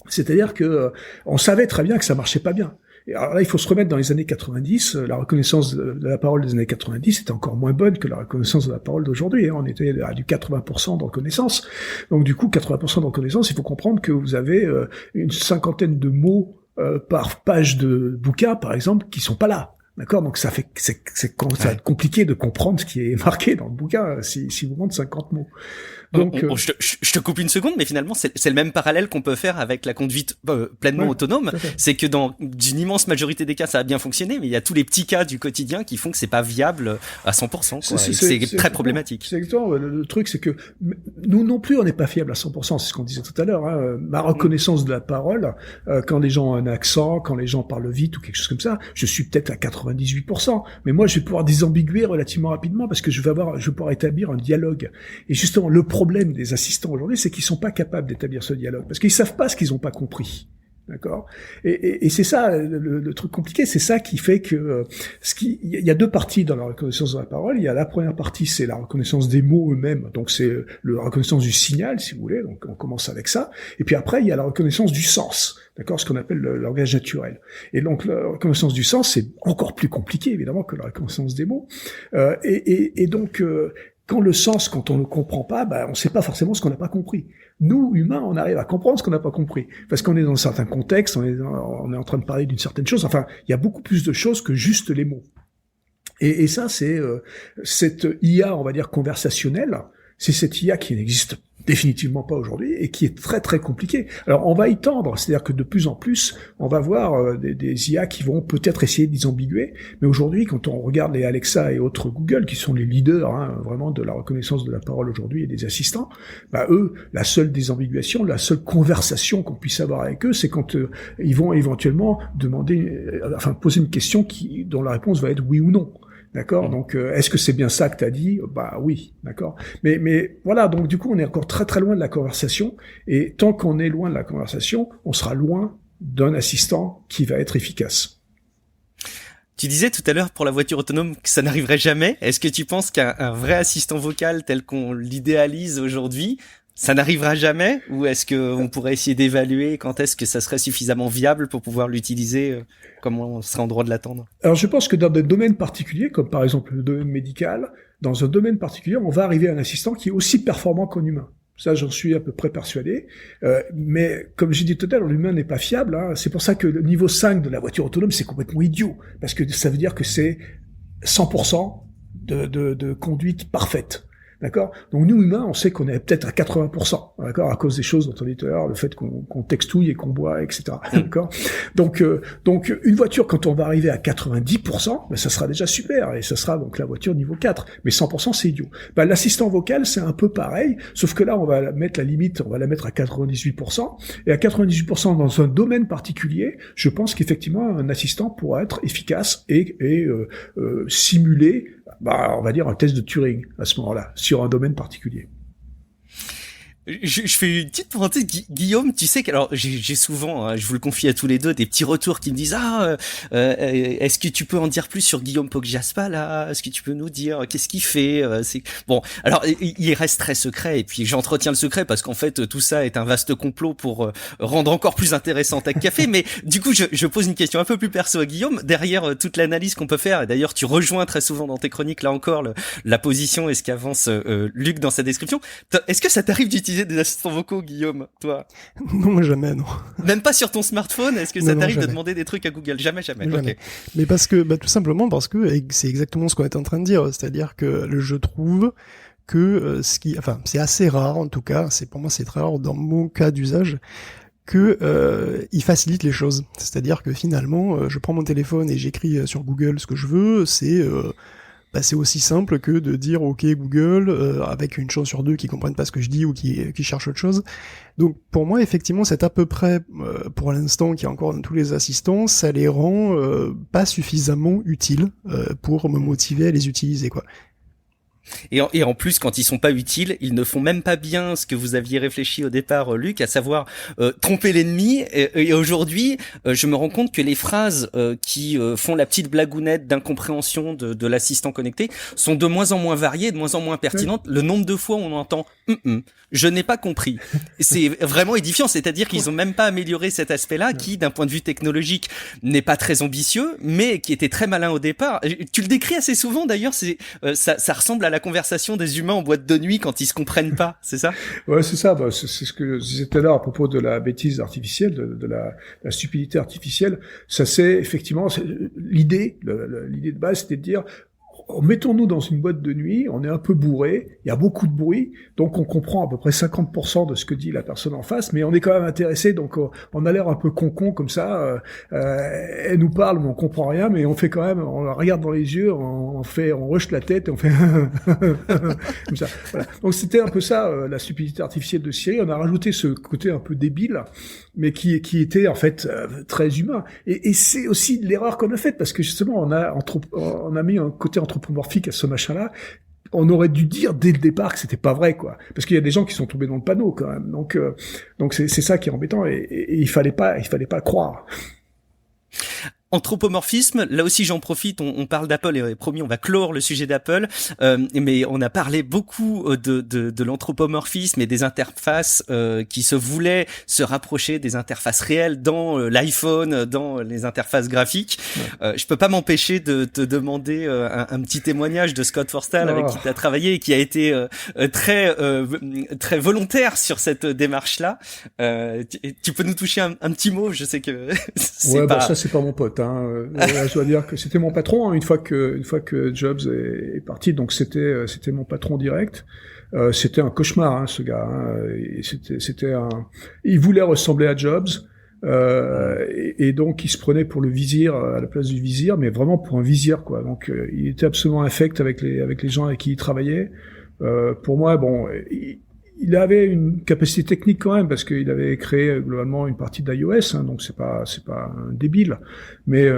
C'est-à-dire que on savait très bien que ça marchait pas bien. Et alors là, il faut se remettre dans les années 90. La reconnaissance de la parole des années 90 était encore moins bonne que la reconnaissance de la parole d'aujourd'hui. On était à du 80% de reconnaissance. Donc du coup, 80% de reconnaissance, il faut comprendre que vous avez une cinquantaine de mots par page de bouquin, par exemple, qui sont pas là. D'accord? Donc ça va être compliqué de comprendre ce qui est marqué dans le bouquin si vous montrez 50 mots. Donc, je te coupe une seconde, mais finalement c'est le même parallèle qu'on peut faire avec la conduite pleinement autonome. C'est que dans une immense majorité des cas, ça a bien fonctionné, mais il y a tous les petits cas du quotidien qui font que c'est pas viable à 100%. Quoi. C'est très problématique. C'est exactement. Le truc, c'est que nous non plus, on n'est pas fiable à 100%. C'est ce qu'on disait tout à l'heure. Hein. Ma reconnaissance de la parole, quand les gens ont un accent, quand les gens parlent vite ou quelque chose comme ça, je suis peut-être à 98%. Mais moi, je vais pouvoir désambiguer relativement rapidement parce que je vais pouvoir établir un dialogue. Et justement, le problème des assistants aujourd'hui, c'est qu'ils sont pas capables d'établir ce dialogue parce qu'ils savent pas ce qu'ils ont pas compris. D'accord. Et c'est ça le truc compliqué, c'est ça qui fait que il y a deux parties dans la reconnaissance de la parole. Il y a la première partie, c'est la reconnaissance des mots eux-mêmes, donc c'est la reconnaissance du signal, si vous voulez. Donc on commence avec ça. Et puis après, il y a la reconnaissance du sens, d'accord, ce qu'on appelle le langage naturel. Et donc la reconnaissance du sens, c'est encore plus compliqué évidemment que la reconnaissance des mots. Et donc quand on ne comprend pas, on sait pas forcément ce qu'on n'a pas compris. Nous, humains, on arrive à comprendre ce qu'on n'a pas compris. Parce qu'on est dans un certain contexte, on est en train de parler d'une certaine chose. Enfin, il y a beaucoup plus de choses que juste les mots. Et ça, c'est cette IA, on va dire, conversationnelle. C'est cette IA qui n'existe définitivement pas aujourd'hui et qui est très très compliquée. Alors on va y tendre, c'est-à-dire que de plus en plus, on va voir des IA qui vont peut-être essayer de désambiguer, mais aujourd'hui, quand on regarde les Alexa et autres Google, qui sont les leaders vraiment de la reconnaissance de la parole aujourd'hui et des assistants, eux, la seule désambiguation, la seule conversation qu'on puisse avoir avec eux, c'est quand ils vont éventuellement poser une question dont la réponse va être oui ou non. D'accord. Donc, est-ce que c'est bien ça que t'as dit? Bah oui, d'accord. Mais voilà. Donc, du coup, on est encore très très loin de la conversation. Et tant qu'on est loin de la conversation, on sera loin d'un assistant qui va être efficace. Tu disais tout à l'heure pour la voiture autonome que ça n'arriverait jamais. Est-ce que tu penses qu'un vrai assistant vocal tel qu'on l'idéalise aujourd'hui, ça n'arrivera jamais? Ou est-ce qu'on pourrait essayer d'évaluer quand est-ce que ça serait suffisamment viable pour pouvoir l'utiliser comme on serait en droit de l'attendre? Alors, je pense que dans des domaines particuliers, comme par exemple le domaine médical, dans un domaine particulier, on va arriver à un assistant qui est aussi performant qu'un humain. Ça, j'en suis à peu près persuadé. Mais comme j'ai dit tout à l'heure, l'humain n'est pas fiable. Hein. C'est pour ça que le niveau 5 de la voiture autonome, c'est complètement idiot. Parce que ça veut dire que c'est 100% de conduite parfaite. D'accord. Donc nous humains, on sait qu'on est peut-être à 80%, d'accord, à cause des choses dont on dit tout à l'heure, le fait qu'on textouille et qu'on boit, etc. D'accord. Donc une voiture, quand on va arriver à 90%, ben ça sera déjà super et ça sera donc la voiture niveau 4. Mais 100%, c'est idiot. Ben, l'assistant vocal, c'est un peu pareil, sauf que là, on va mettre la limite, on va la mettre à 98%. Et à 98% dans un domaine particulier, je pense qu'effectivement, un assistant pourra être efficace et simuler, on va dire un test de Turing à ce moment-là, sur un domaine particulier. Je fais une petite parenthèse, Guillaume, tu sais que alors j'ai souvent, hein, je vous le confie à tous les deux, des petits retours qui me disent est-ce que tu peux en dire plus sur Guillaume Poggiaspa là? Est-ce que tu peux nous dire qu'est-ce qu'il fait? C'est bon. Alors il reste très secret et puis j'entretiens le secret parce qu'en fait tout ça est un vaste complot pour rendre encore plus intéressant Tech Café. Mais du coup je pose une question un peu plus perso à Guillaume. Derrière toute l'analyse qu'on peut faire, et d'ailleurs tu rejoins très souvent dans tes chroniques là encore la position et ce qu'avance Luc dans sa description. Est-ce que ça t'arrive d'utiliser des assistants vocaux, Guillaume, toi? Non, jamais, non. Même pas sur ton smartphone? Est-ce que ça t'arrive de demander des trucs à Google? Jamais. Jamais. Okay. Mais parce que, tout simplement parce que c'est exactement ce qu'on est en train de dire. C'est-à-dire que je trouve que c'est assez rare, en tout cas, pour moi c'est très rare dans mon cas d'usage, que il facilite les choses. C'est-à-dire que finalement, je prends mon téléphone et j'écris sur Google ce que je veux, c'est aussi simple que de dire OK Google avec une chance sur deux qui comprennent pas ce que je dis ou qui cherchent autre chose. Donc pour moi effectivement c'est à peu près pour l'instant qu'il y a encore dans tous les assistants, ça les rend pas suffisamment utiles pour me motiver à les utiliser quoi. Et en plus, quand ils sont pas utiles, ils ne font même pas bien ce que vous aviez réfléchi au départ, Luc, à savoir tromper l'ennemi. Et aujourd'hui, je me rends compte que les phrases qui font la petite blagounette d'incompréhension de l'assistant connecté sont de moins en moins variées, de moins en moins pertinentes. Oui. Le nombre de fois où on entend je n'ai pas compris. C'est vraiment édifiant, c'est-à-dire qu'ils ont même pas amélioré cet aspect-là qui, d'un point de vue technologique, n'est pas très ambitieux, mais qui était très malin au départ. Tu le décris assez souvent d'ailleurs, ça ressemble à la conversation des humains en boîte de nuit quand ils se comprennent pas, c'est ça? Ouais, c'est ça. C'est ce que je disais tout à l'heure à propos de la bêtise artificielle, de la stupidité artificielle. Ça, c'est effectivement l'idée de base, c'était de dire mettons-nous dans une boîte de nuit, on est un peu bourré, il y a beaucoup de bruit, donc on comprend à peu près 50% de ce que dit la personne en face, mais on est quand même intéressé, donc on a l'air un peu con comme ça, elle nous parle, mais on comprend rien, mais on fait quand même, on la regarde dans les yeux, on hoche la tête et on fait comme ça. Voilà. Donc c'était un peu ça, la stupidité artificielle de Siri. On a rajouté ce côté un peu débile, mais qui était en fait très humain. Et c'est aussi l'erreur qu'on a faite, parce que justement on a mis un côté anthropomorphique à ce machin-là. On aurait dû dire dès le départ que c'était pas vrai, quoi. Parce qu'il y a des gens qui sont tombés dans le panneau, quand même. Donc c'est ça qui est embêtant, et il fallait pas croire. Anthropomorphisme, là aussi j'en profite, on parle d'Apple et promis on va clore le sujet d'Apple, mais on a parlé beaucoup de l'anthropomorphisme et des interfaces qui se voulaient se rapprocher des interfaces réelles dans l'iPhone, dans les interfaces graphiques. Ouais. Je peux pas m'empêcher de te demander un petit témoignage de Scott Forstall avec qui tu as travaillé et qui a été très volontaire sur cette démarche-là. Tu peux nous toucher un petit mot, je sais que c'est pas... ça c'est pas mon pote. Je dois dire que c'était mon patron une fois que Jobs est parti, donc c'était mon patron direct. C'était un cauchemar, ce gars. Il voulait ressembler à Jobs, et donc il se prenait pour le vizir à la place du vizir, mais vraiment pour un vizir, quoi. Donc il était absolument infect avec les gens avec qui il travaillait. Pour moi, bon, il avait une capacité technique quand même, parce qu'il avait créé globalement une partie d'iOS, hein, donc c'est pas un débile, mais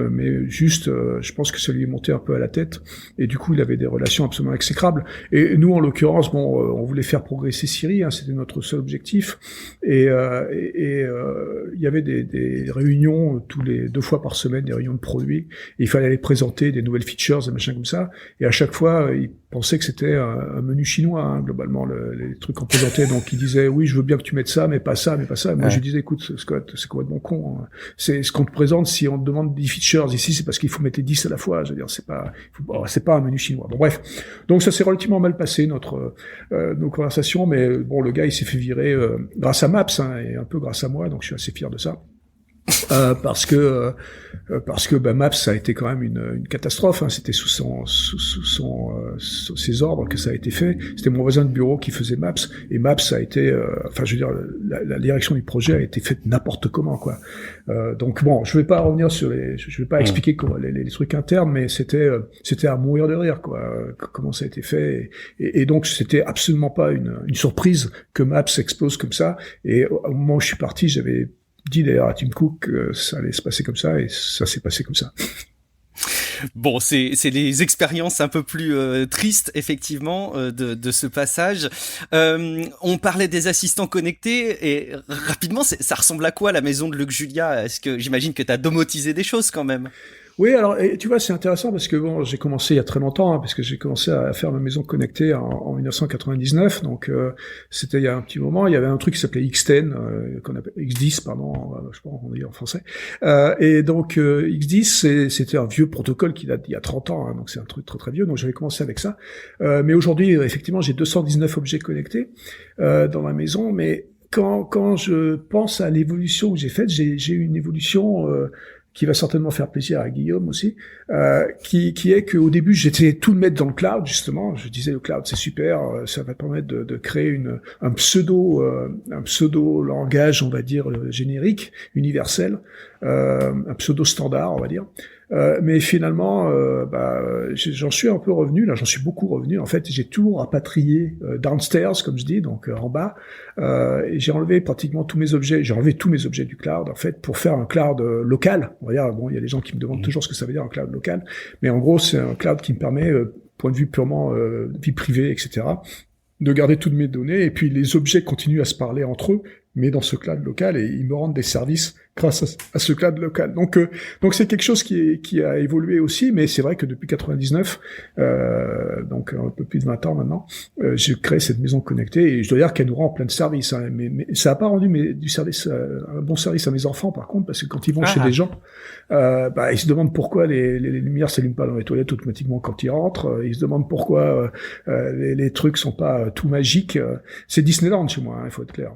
juste, je pense que ça lui est monté un peu à la tête, et du coup il avait des relations absolument exécrables. Et nous, en l'occurrence, on voulait faire progresser Siri, hein, c'était notre seul objectif, et il y avait des réunions tous les 2 fois par semaine, des réunions de produits, et il fallait aller présenter des nouvelles features, des machins comme ça, et à chaque fois, il pensait que c'était un menu chinois, hein, globalement, les trucs qu'on présentait. Donc, il disait, oui, je veux bien que tu mettes ça, mais pas ça, mais pas ça. Et moi, je lui disais, écoute, Scott, c'est complètement con, hein. C'est ce qu'on te présente. Si on te demande 10 features ici, c'est parce qu'il faut mettre les 10 à la fois. Je veux dire, c'est pas un menu chinois. Bon, bref. Donc, ça s'est relativement mal passé, nos conversations, mais bon, le gars, il s'est fait virer, grâce à Maps, hein, et un peu grâce à moi. Donc, je suis assez fier de ça. Parce que Maps, ça a été quand même une catastrophe, hein. C'était sous ses ordres que ça a été fait. C'était mon voisin de bureau qui faisait Maps, et Maps a été, je veux dire, la direction du projet a été faite n'importe comment, quoi. Donc bon, je vais pas revenir je vais pas expliquer comment les trucs internes, mais c'était à mourir de rire, quoi, comment ça a été fait, et donc c'était absolument pas une surprise que Maps explose comme ça. Et au moment où je suis parti, j'avais dit d'ailleurs à Tim Cook que ça allait se passer comme ça, et ça s'est passé comme ça. Bon, c'est les expériences un peu plus tristes, effectivement, de ce passage. On parlait des assistants connectés, et rapidement, ça ressemble à quoi la maison de Luc Julia? Est-ce que j'imagine que t'as domotisé des choses quand même? Oui, alors, et tu vois, c'est intéressant parce que bon, j'ai commencé il y a très longtemps, hein, parce que j'ai commencé à faire ma maison connectée en 1999, donc c'était il y a un petit moment. Il y avait un truc qui s'appelait X10, qu'on appelle X10, pardon, je sais pas comment on dit en français. Et donc X10, c'était un vieux protocole qui date d'il y a 30 ans, hein, donc c'est un truc très très vieux. Donc j'avais commencé avec ça. Mais aujourd'hui, effectivement, j'ai 219 objets connectés dans ma maison, mais quand je pense à l'évolution que j'ai faite, j'ai eu une évolution qui va certainement faire plaisir à Guillaume aussi, qui est qu'au début, j'étais tout le mettre dans le cloud, justement. Je disais, le cloud, c'est super, ça va permettre de créer un pseudo langage, on va dire, générique, universel, un pseudo standard, on va dire. Mais finalement, j'en suis un peu revenu, là, j'en suis beaucoup revenu. En fait, j'ai tout rapatrié downstairs, comme je dis, donc en bas. Et j'ai enlevé pratiquement tous mes objets. J'ai enlevé tous mes objets du cloud, en fait, pour faire un cloud local. On va dire, bon, il y a des gens qui me demandent toujours ce que ça veut dire un cloud local, mais en gros, c'est un cloud qui me permet, point de vue purement vie privée, etc., de garder toutes mes données, et puis les objets continuent à se parler entre eux, mais dans ce cloud local, et ils me rendent des services grâce à ce cloud local. Donc c'est quelque chose qui a évolué aussi, mais c'est vrai que depuis 99, donc un peu plus de 20 ans maintenant, j'ai créé cette maison connectée, et je dois dire qu'elle nous rend plein de services, hein, mais ça n'a pas rendu un bon service à mes enfants, par contre, parce que quand ils vont chez des gens, ils se demandent pourquoi les lumières s'allument pas dans les toilettes automatiquement quand ils rentrent, ils se demandent pourquoi les trucs sont pas tout magiques. C'est Disneyland chez moi, il faut être clair.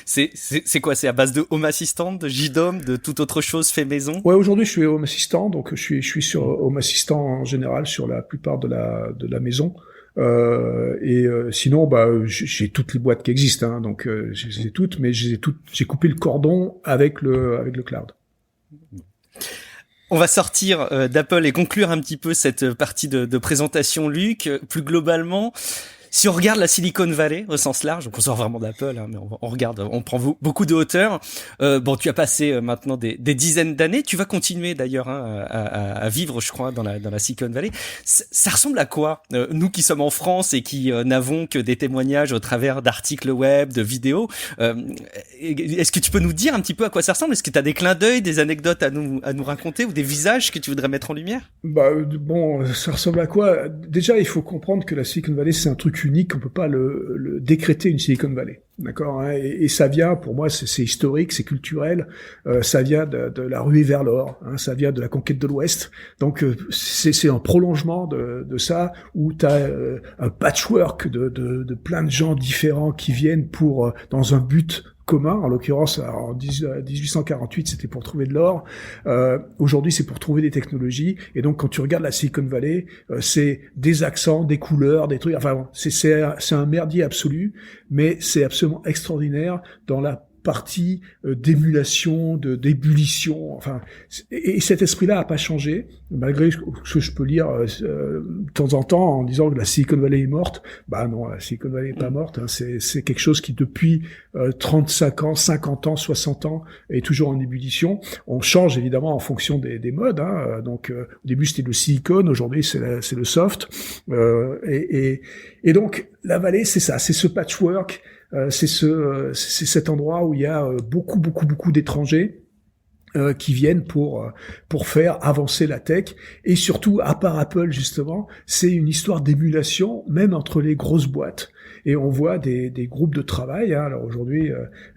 C'est quoi? C'est à base de Home Assistant, de JDOM, de toute autre chose fait maison? Ouais, aujourd'hui je suis Home Assistant, donc je suis sur Home Assistant en général sur la plupart de la maison. Sinon, j'ai toutes les boîtes qui existent, hein, donc je les ai toutes, mais j'ai coupé le cordon avec le cloud. On va sortir d'Apple et conclure un petit peu cette partie de présentation, Luc. Plus globalement, si on regarde la Silicon Valley au sens large, donc on sort vraiment d'Apple, hein, mais on regarde, on prend beaucoup de hauteur. Tu as passé maintenant des dizaines d'années. Tu vas continuer d'ailleurs, hein, à vivre, je crois, dans la Silicon Valley. Ça ressemble à quoi, nous qui sommes en France et qui n'avons que des témoignages au travers d'articles web, de vidéos? Est-ce que tu peux nous dire un petit peu à quoi ça ressemble? Est-ce que tu as des clins d'œil, des anecdotes à nous raconter, ou des visages que tu voudrais mettre en lumière? Ça ressemble à quoi? Déjà, il faut comprendre que la Silicon Valley, c'est un truc unique, on peut pas le décréter une Silicon Valley, d'accord, hein, et ça vient, pour moi, c'est historique, c'est culturel, ça vient de la ruée vers l'or, hein, ça vient de la conquête de l'Ouest, donc c'est un prolongement de ça, où t'as un patchwork de plein de gens différents qui viennent pour dans un but commun. En l'occurrence, en 1848, c'était pour trouver de l'or. Aujourd'hui, c'est pour trouver des technologies. Et donc, quand tu regardes la Silicon Valley, c'est des accents, des couleurs, des trucs. Enfin, c'est un merdier absolu, mais c'est absolument extraordinaire dans la partie d'émulation, d'ébullition. Enfin, et cet esprit-là a pas changé, malgré ce que je peux lire de temps en temps en disant que la Silicon Valley est morte. Bah non, la Silicon Valley est pas morte. Hein. C'est quelque chose qui depuis 35 ans, 50 ans, 60 ans est toujours en ébullition. On change évidemment en fonction des modes. Hein. Donc au début c'était le silicone, aujourd'hui c'est le soft. Et donc la vallée, c'est ça, c'est ce patchwork, c'est cet endroit où il y a beaucoup d'étrangers qui viennent pour faire avancer la tech. Et surtout, à part Apple justement, c'est une histoire d'émulation même entre les grosses boîtes. Et on voit des groupes de travail. Hein. Alors aujourd'hui,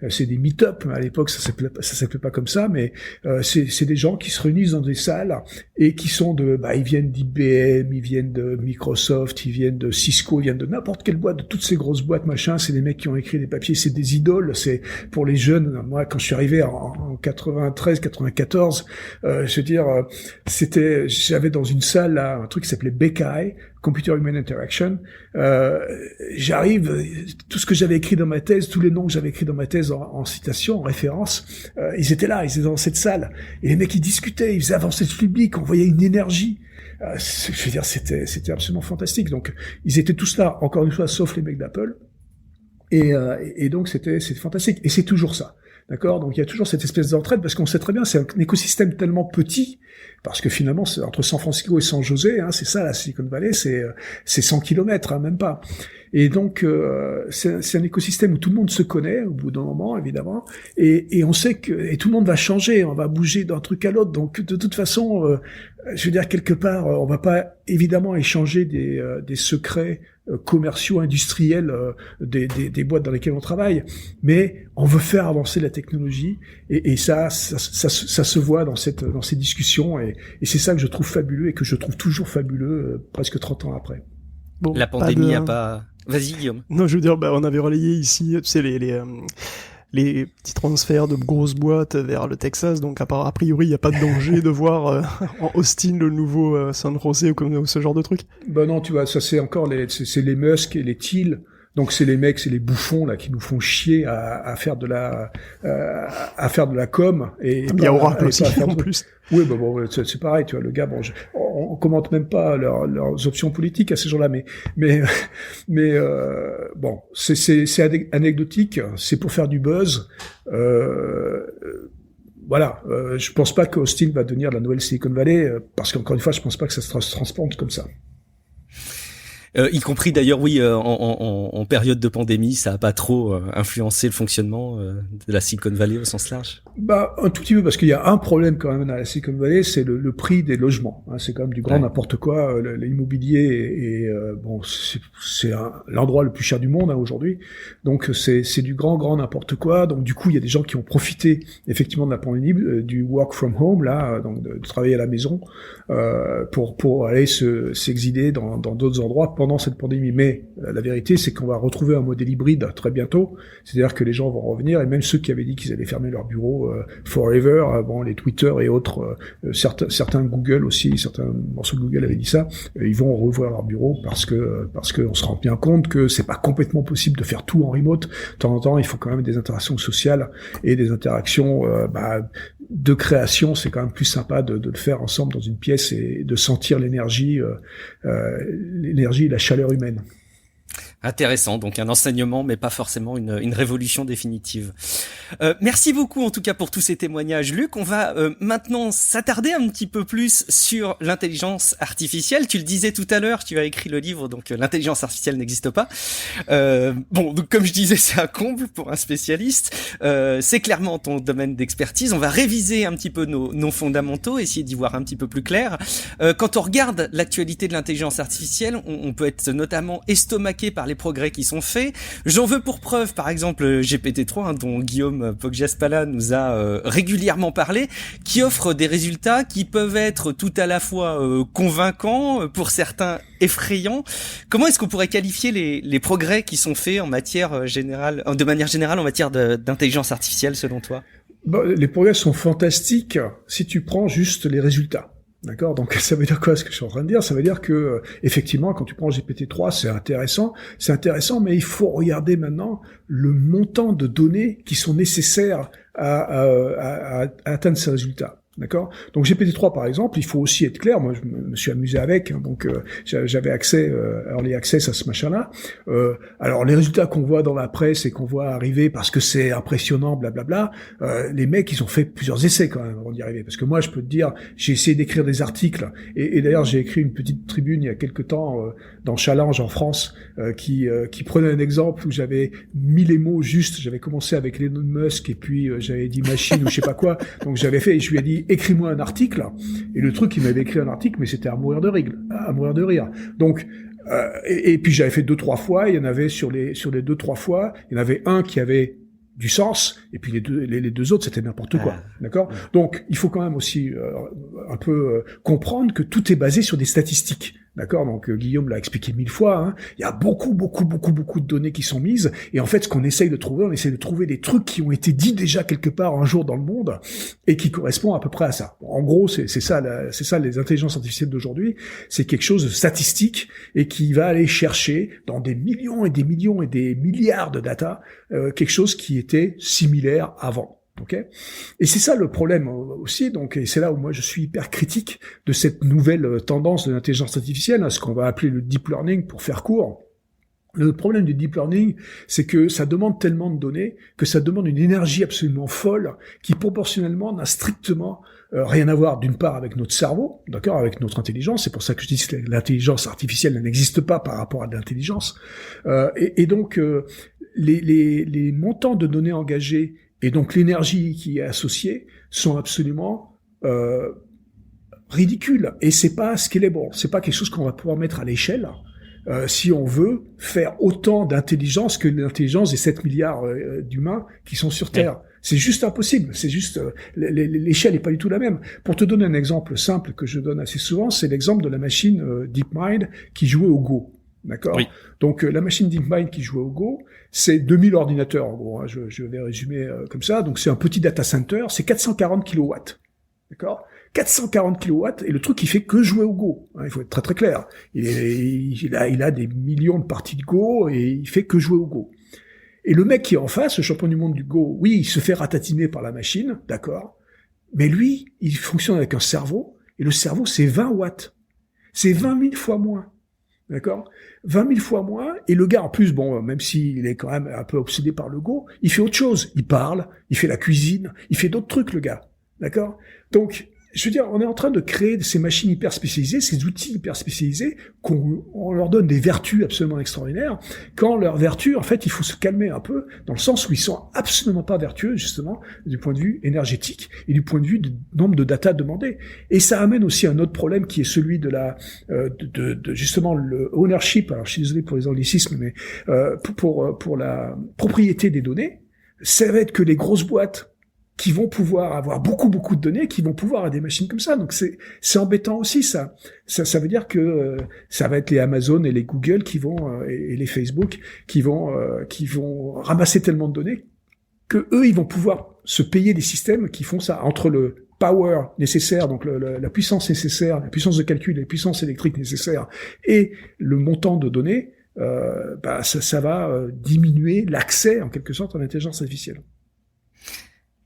c'est des meet-up. À l'époque, ça s'appelait pas comme ça, mais c'est des gens qui se réunissent dans des salles et qui sont ils viennent d'IBM, ils viennent de Microsoft, ils viennent de Cisco, ils viennent de n'importe quelle boîte, de toutes ces grosses boîtes, machin. C'est des mecs qui ont écrit des papiers, c'est des idoles. C'est pour les jeunes. Moi, quand je suis arrivé en 93, 94, je veux dire, j'avais dans une salle là un truc qui s'appelait BKI, Computer Human Interaction. J'arrive, tout ce que j'avais écrit dans ma thèse, tous les noms que j'avais écrits dans ma thèse en citation, en référence, ils étaient là, ils étaient dans cette salle. Et les mecs, ils discutaient, ils faisaient avancer le public, on voyait une énergie. Je veux dire, c'était absolument fantastique. Donc, ils étaient tous là, encore une fois, sauf les mecs d'Apple. Et donc, c'était fantastique. Et c'est toujours ça. D'accord? Donc il y a toujours cette espèce d'entraide parce qu'on sait très bien c'est un écosystème tellement petit parce que finalement c'est entre San Francisco et San José, hein, c'est ça la Silicon Valley, c'est 100 kilomètres, hein, même pas. Et donc c'est un écosystème où tout le monde se connaît au bout d'un moment évidemment et on sait que tout le monde va changer, on va bouger d'un truc à l'autre. Donc de toute façon je veux dire quelque part on va pas évidemment échanger des secrets commerciaux, industriels des boîtes dans lesquelles on travaille, mais on veut faire avancer la technologie et ça se voit dans ces discussions et c'est ça que je trouve fabuleux et que je trouve toujours fabuleux presque 30 ans après. Bon, la pandémie a pas... Vas-y Guillaume. Non, je veux dire, on avait relayé ici, tu sais, les petits transferts de grosses boîtes vers le Texas, donc a priori il n'y a pas de danger de voir en Austin le nouveau San Jose ou ce genre de truc. Ben non, tu vois, ça c'est encore c'est les Musk et les Thiel. Donc c'est les mecs, c'est les bouffons là qui nous font chier à faire de la com et il y a Oracle aussi en plus. Oui, bon, c'est pareil, tu vois, le gars, bon, on commente même pas leurs options politiques à ces gens-là, mais bon, c'est anecdotique, c'est pour faire du buzz. Voilà, je pense pas qu'Austin va devenir la nouvelle Silicon Valley, parce qu'encore une fois, je pense pas que ça se transplante comme ça. Y compris d'ailleurs, oui, en période de pandémie, ça a pas trop influencé le fonctionnement de la Silicon Valley au sens large. Bah un tout petit peu parce qu'il y a un problème quand même à la Silicon Valley, c'est le prix des logements. Hein, c'est quand même du grand n'importe quoi. L'immobilier est bon, c'est l'endroit le plus cher du monde hein, aujourd'hui. Donc c'est du grand n'importe quoi. Donc du coup il y a des gens qui ont profité effectivement de la pandémie, du work from home là, donc de travailler à la maison pour aller s'exiler dans d'autres endroits pendant cette pandémie. Mais la vérité c'est qu'on va retrouver un modèle hybride très bientôt. C'est-à-dire que les gens vont revenir et même ceux qui avaient dit qu'ils allaient fermer leur bureau forever, bon les Twitter et autres, certains Google aussi, certains morceaux de Google avaient dit ça, ils vont rouvrir leur bureau parce que on se rend bien compte que c'est pas complètement possible de faire tout en remote. De temps en temps, il faut quand même des interactions sociales et des interactions de création. C'est quand même plus sympa de le faire ensemble dans une pièce et de sentir l'énergie et la chaleur humaine. Intéressant, donc un enseignement, mais pas forcément une révolution définitive. Merci beaucoup en tout cas pour tous ces témoignages, Luc. On va maintenant s'attarder un petit peu plus sur l'intelligence artificielle. Tu le disais tout à l'heure, tu as écrit le livre, donc l'intelligence artificielle n'existe pas. Bon, donc comme je disais, c'est un comble pour un spécialiste. C'est clairement ton domaine d'expertise. On va réviser un petit peu nos fondamentaux, essayer d'y voir un petit peu plus clair. Quand on regarde l'actualité de l'intelligence artificielle, on peut être notamment estomaqué par les progrès qui sont faits. J'en veux pour preuve, par exemple, GPT-3, hein, dont Guillaume Poggiaspala nous a régulièrement parlé, qui offre des résultats qui peuvent être tout à la fois convaincants, pour certains effrayants. Comment est-ce qu'on pourrait qualifier les progrès qui sont faits en matière générale, de manière générale, en matière d'intelligence artificielle, selon toi? Bon, les progrès sont fantastiques si tu prends juste les résultats. D'accord, donc ça veut dire quoi ce que je suis en train de dire? Ça veut dire que effectivement, quand tu prends GPT-3, c'est intéressant, mais il faut regarder maintenant le montant de données qui sont nécessaires à atteindre ces résultats. D'accord. Donc GPT-3 par exemple, il faut aussi être clair. Moi, je me suis amusé avec, hein, donc j'avais accès, early access à ce machin-là. Alors les résultats qu'on voit dans la presse et qu'on voit arriver parce que c'est impressionnant, blablabla. Les mecs, ils ont fait plusieurs essais quand même avant d'y arriver. Parce que moi, je peux te dire, j'ai essayé d'écrire des articles et d'ailleurs j'ai écrit une petite tribune il y a quelque temps dans Challenge en France qui prenait un exemple où j'avais mis les mots justes. J'avais commencé avec Elon Musk et puis j'avais dit machine ou je sais pas quoi. Donc j'avais fait et je lui ai dit écris-moi un article, et le truc, il m'avait écrit un article, mais c'était à mourir de rire. Donc, et puis j'avais fait 2-3 fois, il y en avait sur les 2-3 fois, il y en avait un qui avait du sens, et puis les deux autres, c'était n'importe quoi, d'accord? Donc, il faut quand même aussi un peu comprendre que tout est basé sur des statistiques. D'accord, donc Guillaume l'a expliqué 1000 fois. Hein. Il y a beaucoup de données qui sont mises, et en fait, ce qu'on essaye de trouver, on essaye de trouver des trucs qui ont été dits déjà quelque part un jour dans le monde et qui correspondent à peu près à ça. En gros, c'est ça les intelligences artificielles d'aujourd'hui. C'est quelque chose de statistique et qui va aller chercher dans des millions et des millions et des milliards de data quelque chose qui était similaire avant. Okay. Et c'est ça le problème aussi, donc, et c'est là où moi je suis hyper critique de cette nouvelle tendance de l'intelligence artificielle, ce qu'on va appeler le deep learning pour faire court. Le problème du deep learning, c'est que ça demande tellement de données, que ça demande une énergie absolument folle, qui proportionnellement n'a strictement rien à voir d'une part avec notre cerveau, d'accord, avec notre intelligence. C'est pour ça que je dis que l'intelligence artificielle n'existe pas par rapport à l'intelligence. Et donc les montants de données engagés et donc l'énergie qui est associée sont absolument ridicules. Et c'est pas scalable, c'est pas quelque chose qu'on va pouvoir mettre à l'échelle si on veut faire autant d'intelligence que l'intelligence des 7 milliards d'humains qui sont sur Terre. C'est juste impossible, c'est juste l'échelle n'est pas du tout la même. Pour te donner un exemple simple que je donne assez souvent, c'est l'exemple de la machine DeepMind qui jouait au Go. D'accord. Oui. Donc la machine DeepMind qui jouait au Go, c'est 2000 ordinateurs en gros. Hein, je vais résumer comme ça. Donc c'est un petit data center, c'est 440 kilowatts. D'accord. 440 kilowatts et le truc il fait que jouer au Go. Hein, il faut être très très clair. Il a des millions de parties de Go et il fait que jouer au Go. Et le mec qui est en face, le champion du monde du Go, oui, il se fait ratatiner par la machine, d'accord. Mais lui, il fonctionne avec un cerveau et le cerveau c'est 20 watts. C'est 20 000 fois moins. D'accord, 20 000 fois moins, et le gars, en plus, bon, même s'il est quand même un peu obsédé par le Go, il fait autre chose. Il parle, il fait la cuisine, il fait d'autres trucs, le gars. D'accord? Donc, je veux dire, on est en train de créer ces machines hyper spécialisées, ces outils hyper spécialisés, on leur donne des vertus absolument extraordinaires, quand leurs vertus, en fait, il faut se calmer un peu, dans le sens où ils sont absolument pas vertueux, justement, du point de vue énergétique, et du point de vue du nombre de data demandés. Et ça amène aussi un autre problème, qui est celui de justement, le ownership, alors je suis désolé pour les anglicismes, mais, pour la propriété des données, ça va être que les grosses boîtes, qui vont pouvoir avoir beaucoup de données, qui vont pouvoir avoir des machines comme ça. Donc c'est embêtant aussi ça. Ça veut dire que ça va être les Amazon et les Google qui vont et les Facebook qui vont ramasser tellement de données que eux ils vont pouvoir se payer des systèmes qui font ça entre le power nécessaire, donc la puissance nécessaire, la puissance de calcul, la puissance électrique nécessaire et le montant de données. Ça va diminuer l'accès en quelque sorte à l'intelligence artificielle.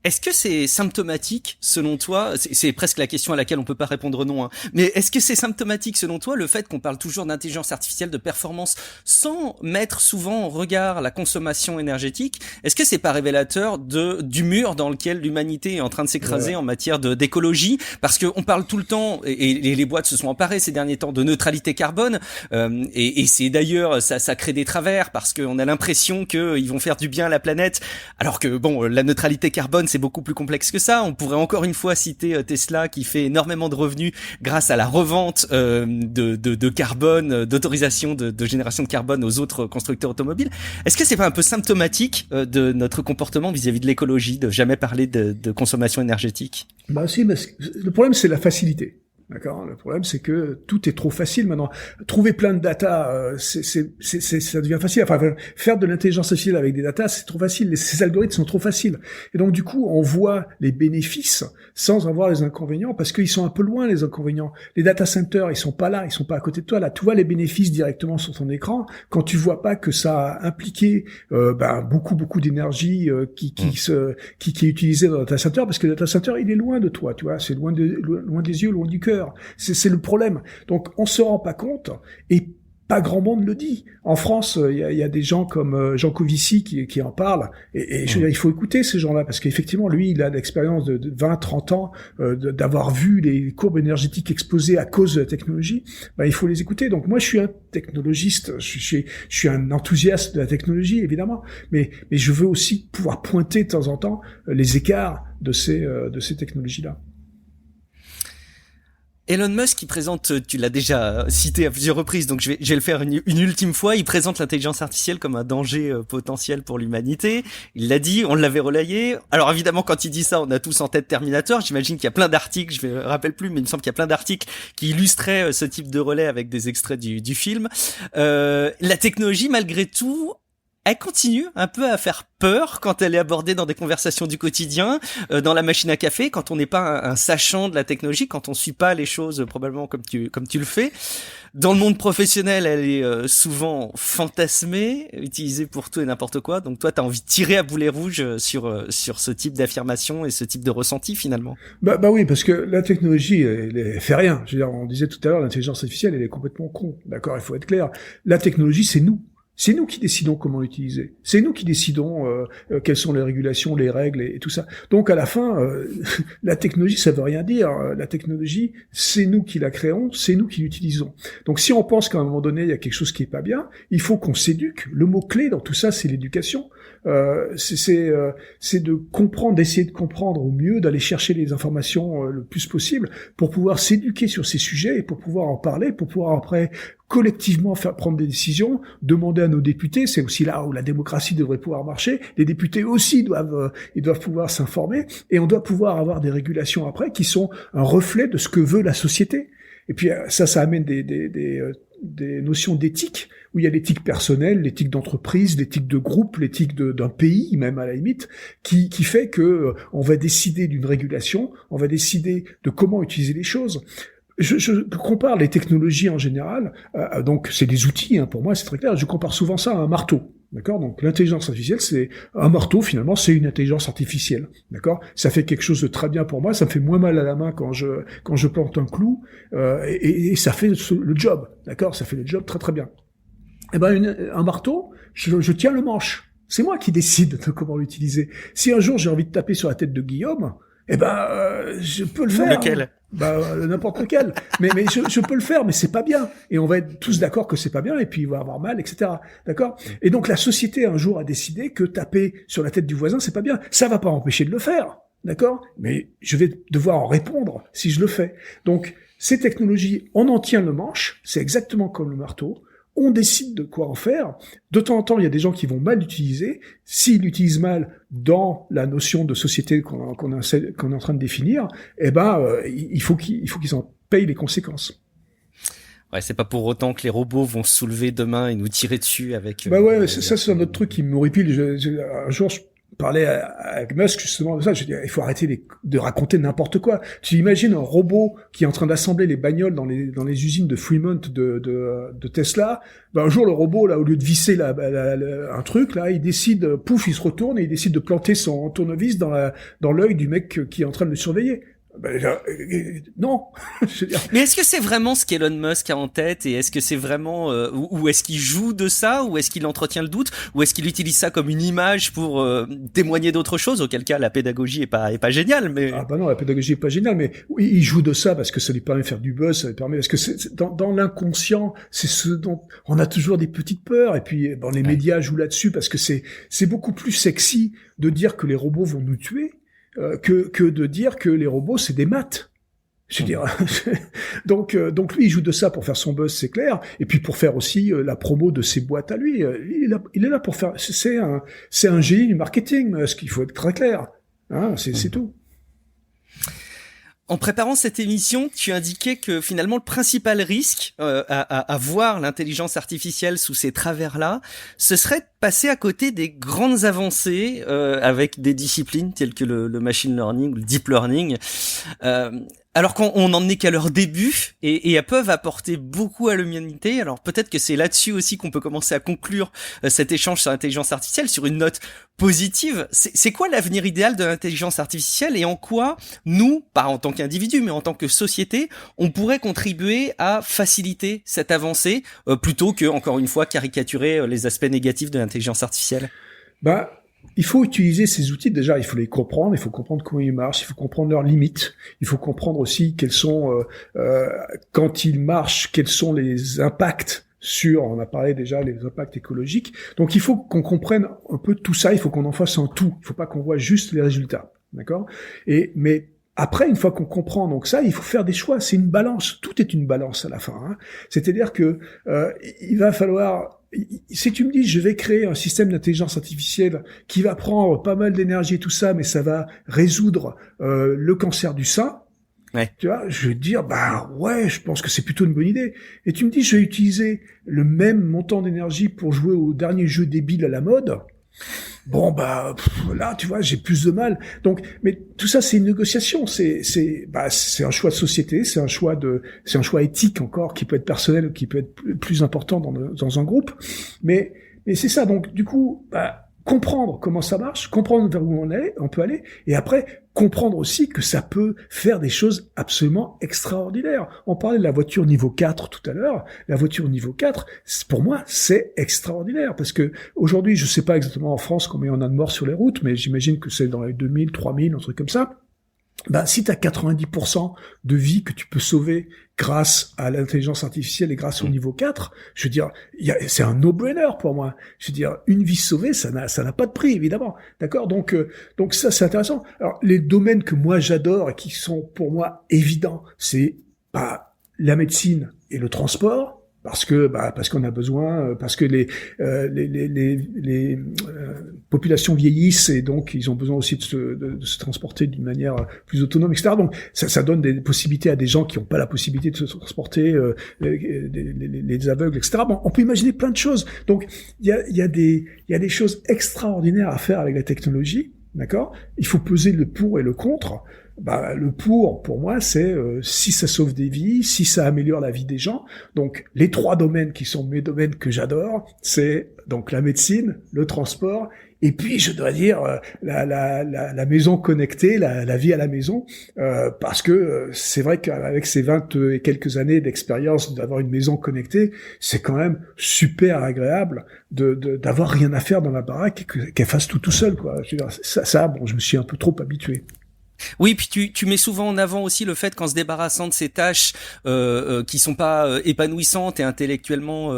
Est-ce que c'est symptomatique, selon toi, c'est presque la question à laquelle on peut pas répondre non, hein, mais est-ce que c'est symptomatique, selon toi, le fait qu'on parle toujours d'intelligence artificielle, de performance, sans mettre souvent en regard la consommation énergétique? Est-ce que c'est pas révélateur du mur dans lequel l'humanité est en train de s'écraser en matière d'écologie? Parce que on parle tout le temps, et les boîtes se sont emparées ces derniers temps de neutralité carbone, et c'est d'ailleurs, ça crée des travers, parce qu'on a l'impression qu'ils vont faire du bien à la planète, alors que bon, la neutralité carbone, c'est beaucoup plus complexe que ça. On pourrait encore une fois citer Tesla qui fait énormément de revenus grâce à la revente de carbone, d'autorisation de génération de carbone aux autres constructeurs automobiles. Est-ce que c'est pas un peu symptomatique de notre comportement vis-à-vis de l'écologie, de jamais parler de consommation énergétique? Bah si, mais le problème c'est la facilité. D'accord. Le problème, c'est que tout est trop facile maintenant. Trouver plein de data, ça devient facile. Enfin, faire de l'intelligence artificielle avec des data, c'est trop facile. Ces algorithmes sont trop faciles. Et donc, du coup, on voit les bénéfices sans avoir les inconvénients parce qu'ils sont un peu loin, les inconvénients. Les data centers, ils sont pas là, ils sont pas à côté de toi. Là, tu vois les bénéfices directement sur ton écran quand tu vois pas que ça a impliqué beaucoup d'énergie qui est utilisée dans le data center parce que le data center, il est loin de toi, tu vois. C'est loin des yeux, loin du cœur. C'est le problème. Donc, on se rend pas compte et pas grand monde le dit. En France, il y a des gens comme Jean Covici qui en parlent et je veux dire, il faut écouter ces gens-là parce qu'effectivement, lui, il a l'expérience de 20, 30 ans d'avoir vu les courbes énergétiques explosées à cause de la technologie. Il faut les écouter. Donc, moi, je suis un technologiste, je suis un enthousiaste de la technologie, évidemment, mais je veux aussi pouvoir pointer de temps en temps les écarts de ces technologies-là. Elon Musk, qui présente, tu l'as déjà cité à plusieurs reprises, donc je vais le faire une ultime fois, il présente l'intelligence artificielle comme un danger potentiel pour l'humanité. Il l'a dit, on l'avait relayé. Alors évidemment, quand il dit ça, on a tous en tête Terminator. J'imagine qu'il y a plein d'articles, je me rappelle plus, mais il me semble qu'il y a plein d'articles qui illustraient ce type de relais avec des extraits du film. La technologie, malgré tout, elle continue un peu à faire peur quand elle est abordée dans des conversations du quotidien, dans la machine à café, quand on n'est pas un sachant de la technologie, quand on suit pas les choses probablement comme tu le fais. Dans le monde professionnel, elle est souvent fantasmée, utilisée pour tout et n'importe quoi. Donc toi, t'as envie de tirer à boulet rouge sur ce type d'affirmation et ce type de ressenti finalement. Bah oui, parce que la technologie, elle fait rien. Je veux dire, on disait tout à l'heure, l'intelligence artificielle, elle est complètement con. D'accord, il faut être clair. La technologie, c'est nous. C'est nous qui décidons comment l'utiliser. C'est nous qui décidons quelles sont les régulations, les règles et tout ça. Donc à la fin, la technologie, ça veut rien dire. La technologie, c'est nous qui la créons, c'est nous qui l'utilisons. Donc si on pense qu'à un moment donné, il y a quelque chose qui est pas bien, il faut qu'on s'éduque. Le mot-clé dans tout ça, c'est l'éducation. C'est de comprendre, d'essayer de comprendre au mieux, d'aller chercher les informations le plus possible pour pouvoir s'éduquer sur ces sujets et pour pouvoir en parler, pour pouvoir après collectivement faire prendre des décisions, demander à nos députés, c'est aussi là où la démocratie devrait pouvoir marcher, les députés aussi doivent pouvoir s'informer, et on doit pouvoir avoir des régulations après qui sont un reflet de ce que veut la société. Et puis ça amène des notions d'éthique, où il y a l'éthique personnelle, l'éthique d'entreprise, l'éthique de groupe, l'éthique d'un pays, même à la limite, qui fait que on va décider d'une régulation, on va décider de comment utiliser les choses. Je compare les technologies en général, donc c'est des outils, pour moi c'est très clair, je compare souvent ça à un marteau, d'accord. Donc l'intelligence artificielle, c'est un marteau, finalement c'est une intelligence artificielle, d'accord. Ça fait quelque chose de très bien pour moi, ça me fait moins mal à la main quand je plante un clou, et ça fait le job, d'accord, ça fait le job très très bien. Eh ben un marteau, je tiens le manche, c'est moi qui décide de comment l'utiliser. Si un jour j'ai envie de taper sur la tête de Guillaume, je peux le faire. Lequel ? N'importe lequel. mais je peux le faire, mais c'est pas bien. Et on va être tous d'accord que c'est pas bien, et puis il va avoir mal, etc. D'accord? Et donc la société un jour a décidé que taper sur la tête du voisin, c'est pas bien. Ça va pas empêcher de le faire. D'accord? Mais je vais devoir en répondre si je le fais. Donc, ces technologies, on en tient le manche. C'est exactement comme le marteau. On décide de quoi en faire. De temps en temps, il y a des gens qui vont mal l'utiliser. S'ils l'utilisent mal dans la notion de société qu'on est en train de définir, il faut qu'ils en payent les conséquences. Ouais, c'est pas pour autant que les robots vont se soulever demain et nous tirer dessus avec... ça c'est un autre truc qui m'horripile. Un jour, je parlais avec Musk justement de ça. Je dis, il faut arrêter de raconter n'importe quoi. Tu imagines un robot qui est en train d'assembler les bagnoles dans les usines de Fremont de Tesla. Un jour, le robot, là, au lieu de visser un truc, là, il décide, pouf, il se retourne et il décide de planter son tournevis dans l'œil du mec qui est en train de le surveiller. Non. Mais est-ce que c'est vraiment ce qu'Elon Musk a en tête, et est-ce que c'est vraiment ou est-ce qu'il joue de ça, ou est-ce qu'il entretient le doute, ou est-ce qu'il utilise ça comme une image pour témoigner d'autre chose, auquel cas la pédagogie est pas géniale, mais non, la pédagogie est pas géniale, mais oui, il joue de ça parce que ça lui permet de faire du buzz, ça lui permet, parce que c'est dans l'inconscient, c'est ce dont on a toujours des petites peurs, et puis les médias jouent là-dessus parce que c'est beaucoup plus sexy de dire que les robots vont nous tuer que de dire que les robots c'est des maths. Je veux dire, donc lui il joue de ça pour faire son buzz, c'est clair, et puis pour faire aussi la promo de ses boîtes à lui. Il est là pour faire. C'est un génie du marketing, ce qu'il faut être très clair. C'est tout. En préparant cette émission, tu indiquais que finalement le principal risque à voir l'intelligence artificielle sous ces travers-là, ce serait de passer à côté des grandes avancées avec des disciplines telles que le machine learning ou le deep learning. Alors qu'on n'en est qu'à leur début et elles peuvent apporter beaucoup à l'humanité. Alors peut-être que c'est là-dessus aussi qu'on peut commencer à conclure cet échange sur l'intelligence artificielle sur une note positive. C'est quoi l'avenir idéal de l'intelligence artificielle et en quoi nous, pas en tant qu'individu mais en tant que société, on pourrait contribuer à faciliter cette avancée plutôt que, encore une fois, caricaturer les aspects négatifs de l'intelligence artificielle? Il faut utiliser ces outils. Déjà, il faut les comprendre. Il faut comprendre comment ils marchent. Il faut comprendre leurs limites. Il faut comprendre aussi quels sont, quand ils marchent, quels sont les impacts on a parlé déjà les impacts écologiques. Donc, il faut qu'on comprenne un peu tout ça. Il faut qu'on en fasse un tout. Il faut pas qu'on voit juste les résultats. D'accord? Mais après, une fois qu'on comprend donc ça, il faut faire des choix. C'est une balance. Tout est une balance à la fin. Hein. C'est-à-dire que il va falloir. Si tu me dis, je vais créer un système d'intelligence artificielle qui va prendre pas mal d'énergie et tout ça, mais ça va résoudre le cancer du sein, ouais. Tu vois, je vais te dire, ouais, je pense que c'est plutôt une bonne idée. Et tu me dis, je vais utiliser le même montant d'énergie pour jouer au dernier jeu débile à la mode. Bon, là, tu vois, j'ai plus de mal. Donc, mais tout ça, c'est une négociation. C'est un choix de société, c'est un choix éthique encore, qui peut être personnel ou qui peut être plus important dans un groupe. Mais c'est ça. Donc, du coup, comprendre comment ça marche, comprendre vers où on peut aller, et après, comprendre aussi que ça peut faire des choses absolument extraordinaires. On parlait de la voiture niveau 4 tout à l'heure. La voiture niveau 4, pour moi, c'est extraordinaire parce que aujourd'hui, je sais pas exactement en France combien on a de morts sur les routes, mais j'imagine que c'est dans les 2000, 3000, un truc comme ça. Si tu as 90% de vies que tu peux sauver grâce à l'intelligence artificielle et grâce au niveau 4, je veux dire, c'est un no-brainer pour moi. Je veux dire, une vie sauvée, ça n'a pas de prix, évidemment. D'accord? Donc ça, c'est intéressant. Alors, les domaines que moi j'adore et qui sont pour moi évidents, c'est, la médecine et le transport. Parce qu'on a besoin, parce que les populations vieillissent et donc ils ont besoin aussi de se transporter d'une manière plus autonome, etc. Donc ça donne des possibilités à des gens qui n'ont pas la possibilité de se transporter, les aveugles, etc. Bon, on peut imaginer plein de choses. Donc il y a des choses extraordinaires à faire avec la technologie, d'accord? Il faut peser le pour et le contre. Le pour moi, c'est si ça sauve des vies, si ça améliore la vie des gens. Donc, les 3 domaines qui sont mes domaines que j'adore, c'est donc la médecine, le transport, et puis je dois dire la maison connectée, la vie à la maison, parce que c'est vrai qu'avec ces 20 et quelques années d'expérience d'avoir une maison connectée, c'est quand même super agréable d'avoir rien à faire dans la baraque et qu'elle fasse tout seul, quoi. Je veux dire, ça, je me suis un peu trop habitué. Oui, puis tu mets souvent en avant aussi le fait qu'en se débarrassant de ces tâches qui sont pas épanouissantes et intellectuellement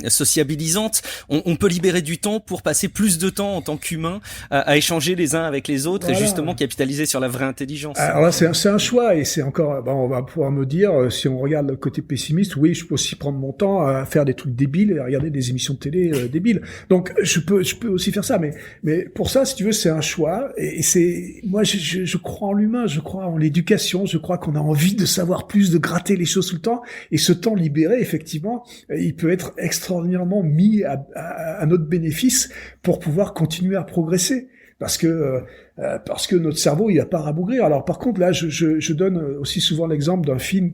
sociabilisantes, on peut libérer du temps pour passer plus de temps en tant qu'humain à échanger les uns avec les autres, voilà. Et justement capitaliser sur la vraie intelligence. Alors là, c'est un choix et c'est encore, on va pouvoir me dire, si on regarde le côté pessimiste, oui, je peux aussi prendre mon temps à faire des trucs débiles et à regarder des émissions de télé débiles. Donc je peux aussi faire ça, mais pour ça, si tu veux, c'est un choix et c'est moi. Je crois en l'humain, je crois en l'éducation, je crois qu'on a envie de savoir plus, de gratter les choses tout le temps, et ce temps libéré, effectivement, il peut être extraordinairement mis à notre bénéfice pour pouvoir continuer à progresser. Parce que notre cerveau, il va pas rabougrir. Alors par contre, là, je donne aussi souvent l'exemple d'un film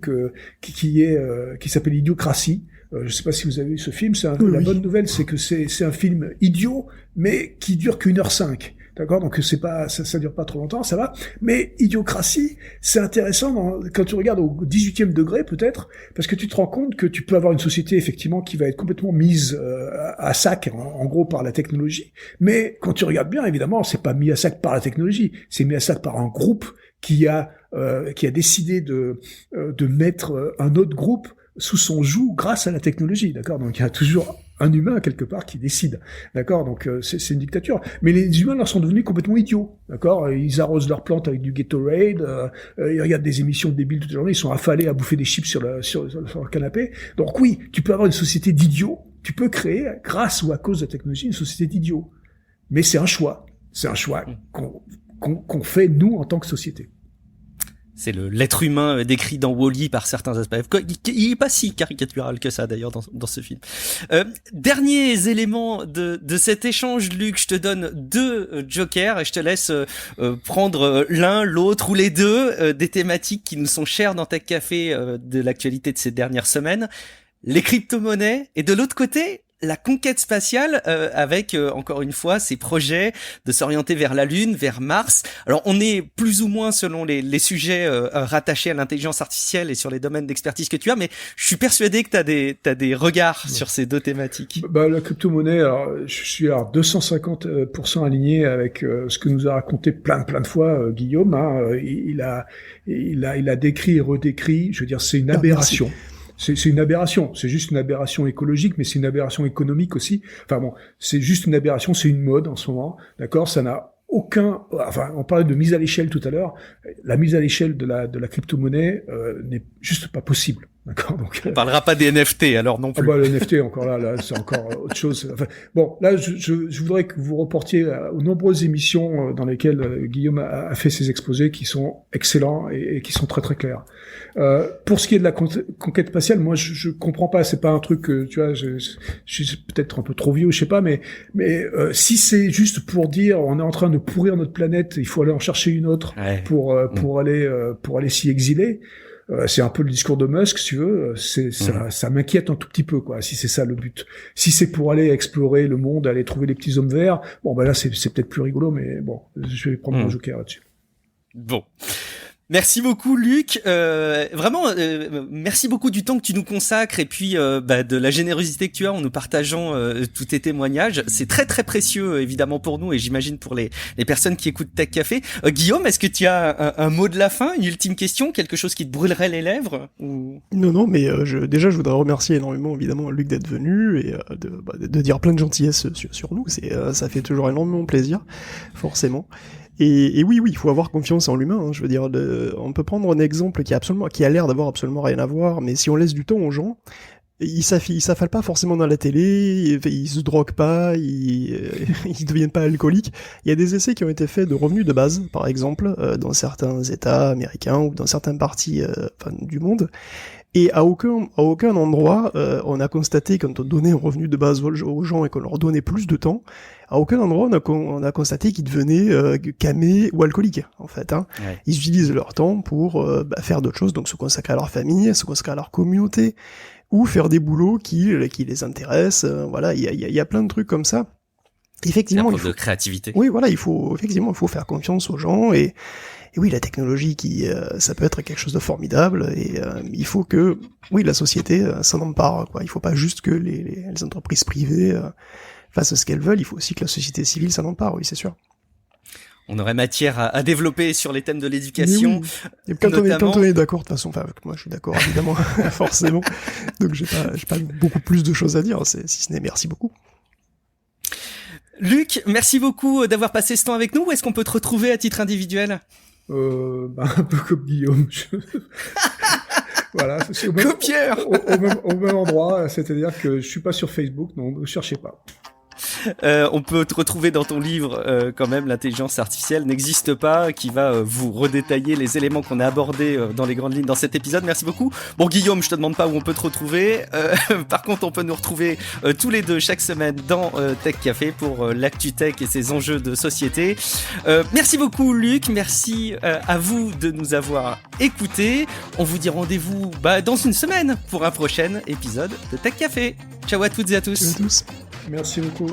qui s'appelle Idiocratie. Je sais pas si vous avez vu ce film. La bonne nouvelle, c'est que c'est un film idiot, mais qui dure qu'1h05. D'accord, donc ça dure pas trop longtemps, ça va. Mais Idiocratie, c'est intéressant quand tu regardes au 18e degré peut-être, parce que tu te rends compte que tu peux avoir une société effectivement qui va être complètement mise à sac, en gros par la technologie. Mais quand tu regardes bien, évidemment, c'est pas mis à sac par la technologie, c'est mis à sac par un groupe qui a décidé de mettre un autre groupe sous son joug grâce à la technologie, d'accord. Donc il y a toujours un humain quelque part qui décide, d'accord. Donc c'est une dictature. Mais les humains leur sont devenus complètement idiots, d'accord. Ils arrosent leurs plantes avec du Gatorade, ils regardent des émissions débiles toute la journée, ils sont affalés à bouffer des chips sur leur canapé. Donc oui, tu peux avoir une société d'idiots, tu peux créer grâce ou à cause de la technologie une société d'idiots. Mais c'est un choix qu'on fait nous en tant que société. C'est l'être humain décrit dans Wall-E par certains aspects. Il est pas si caricatural que ça d'ailleurs dans ce film. Derniers éléments de cet échange, Luc, je te donne 2 jokers et je te laisse prendre l'un, l'autre ou les deux des thématiques qui nous sont chères dans Tech Café de l'actualité de ces dernières semaines. Les crypto-monnaies et de l'autre côté, la conquête spatiale avec encore une fois ces projets de s'orienter vers la Lune, vers Mars. Alors on est plus ou moins selon les sujets rattachés à l'intelligence artificielle et sur les domaines d'expertise que tu as, mais je suis persuadé que t'as des regards sur ces 2 thématiques. La crypto-monnaie, alors je suis à 250% aligné avec ce que nous a raconté plein de fois Guillaume. Il a décrit et redécrit. Je veux dire, c'est une aberration. C'est une aberration. C'est juste une aberration écologique, mais c'est une aberration économique aussi. Enfin bon, c'est juste une aberration, c'est une mode en ce moment. D'accord? Ça n'a aucun, enfin, on parlait de mise à l'échelle tout à l'heure. La mise à l'échelle de la crypto-monnaie, n'est juste pas possible. D'accord? Donc. On parlera pas des NFT, alors non plus. Le NFT, encore là, c'est encore autre chose. Enfin, bon, là, je voudrais que vous reportiez aux nombreuses émissions dans lesquelles Guillaume a fait ses exposés qui sont excellents et qui sont très très clairs. Pour ce qui est de la conquête spatiale, moi, je comprends pas. C'est pas un truc que, tu vois, je suis peut-être un peu trop vieux, je sais pas, mais si c'est juste pour dire, on est en train de pourrir notre planète, il faut aller en chercher une autre pour aller s'y exiler. C'est un peu le discours de Musk, si tu veux. Ça m'inquiète un tout petit peu, quoi. Si c'est ça le but. Si c'est pour aller explorer le monde, aller trouver les petits hommes verts, bon, là, c'est peut-être plus rigolo, mais bon, je vais prendre mon joker là-dessus. Bon. Merci beaucoup Luc, vraiment merci beaucoup du temps que tu nous consacres et puis de la générosité que tu as en nous partageant tous tes témoignages. C'est très très précieux évidemment pour nous et j'imagine pour les personnes qui écoutent Tech Café. Guillaume, est-ce que tu as un mot de la fin, une ultime question, quelque chose qui te brûlerait les lèvres ou... Non, mais je voudrais remercier énormément évidemment Luc d'être venu et de dire plein de gentillesse sur nous. Ça fait toujours énormément plaisir, forcément. Et oui, il faut avoir confiance en l'humain. Je veux dire, on peut prendre un exemple qui a l'air d'avoir absolument rien à voir, mais si on laisse du temps aux gens, ils s'affalent pas forcément dans la télé, ils se droguent pas, ils deviennent pas alcooliques. Il y a des essais qui ont été faits de revenus de base, par exemple, dans certains États américains ou dans certaines parties du monde. Et à aucun endroit, on a constaté, quand on donnait un revenu de base aux gens et qu'on leur donnait plus de temps, à aucun endroit on a constaté qu'ils devenaient camés ou alcooliques, en fait. Ouais. Ils utilisent leur temps pour faire d'autres choses, donc se consacrer à leur famille, se consacrer à leur communauté, ou faire des boulots qui les intéressent. Voilà, il y a plein de trucs comme ça. Effectivement, il faut de créativité. Oui, voilà, il faut faire confiance aux gens et oui, la technologie ça peut être quelque chose de formidable et il faut que la société s'en empare, quoi. Il faut pas juste que les entreprises privées fassent ce qu'elles veulent, il faut aussi que la société civile s'en empare, oui, c'est sûr. On aurait matière à développer sur les thèmes de l'éducation. Oui. Et quand on est d'accord, de toute façon, moi je suis d'accord évidemment, forcément. Donc j'ai pas beaucoup plus de choses à dire, si ce n'est merci beaucoup. Luc, merci beaucoup d'avoir passé ce temps avec nous. Où est-ce qu'on peut te retrouver à titre individuel ? Un peu comme Guillaume. Voilà, c'est au même endroit, c'est-à-dire que je suis pas sur Facebook, non, ne cherchez pas. On peut te retrouver dans ton livre quand même, l'intelligence artificielle n'existe pas, qui va vous redétailler les éléments qu'on a abordés dans les grandes lignes dans cet épisode. Merci beaucoup. Bon Guillaume, je te demande pas où on peut te retrouver. Par contre, on peut nous retrouver tous les deux chaque semaine dans Tech Café pour l'actu tech et ses enjeux de société. Merci beaucoup Luc, merci à vous de nous avoir écoutés. On vous dit rendez-vous dans une semaine pour un prochain épisode de Tech Café. Ciao à toutes et à tous. Ciao à tous. Merci beaucoup.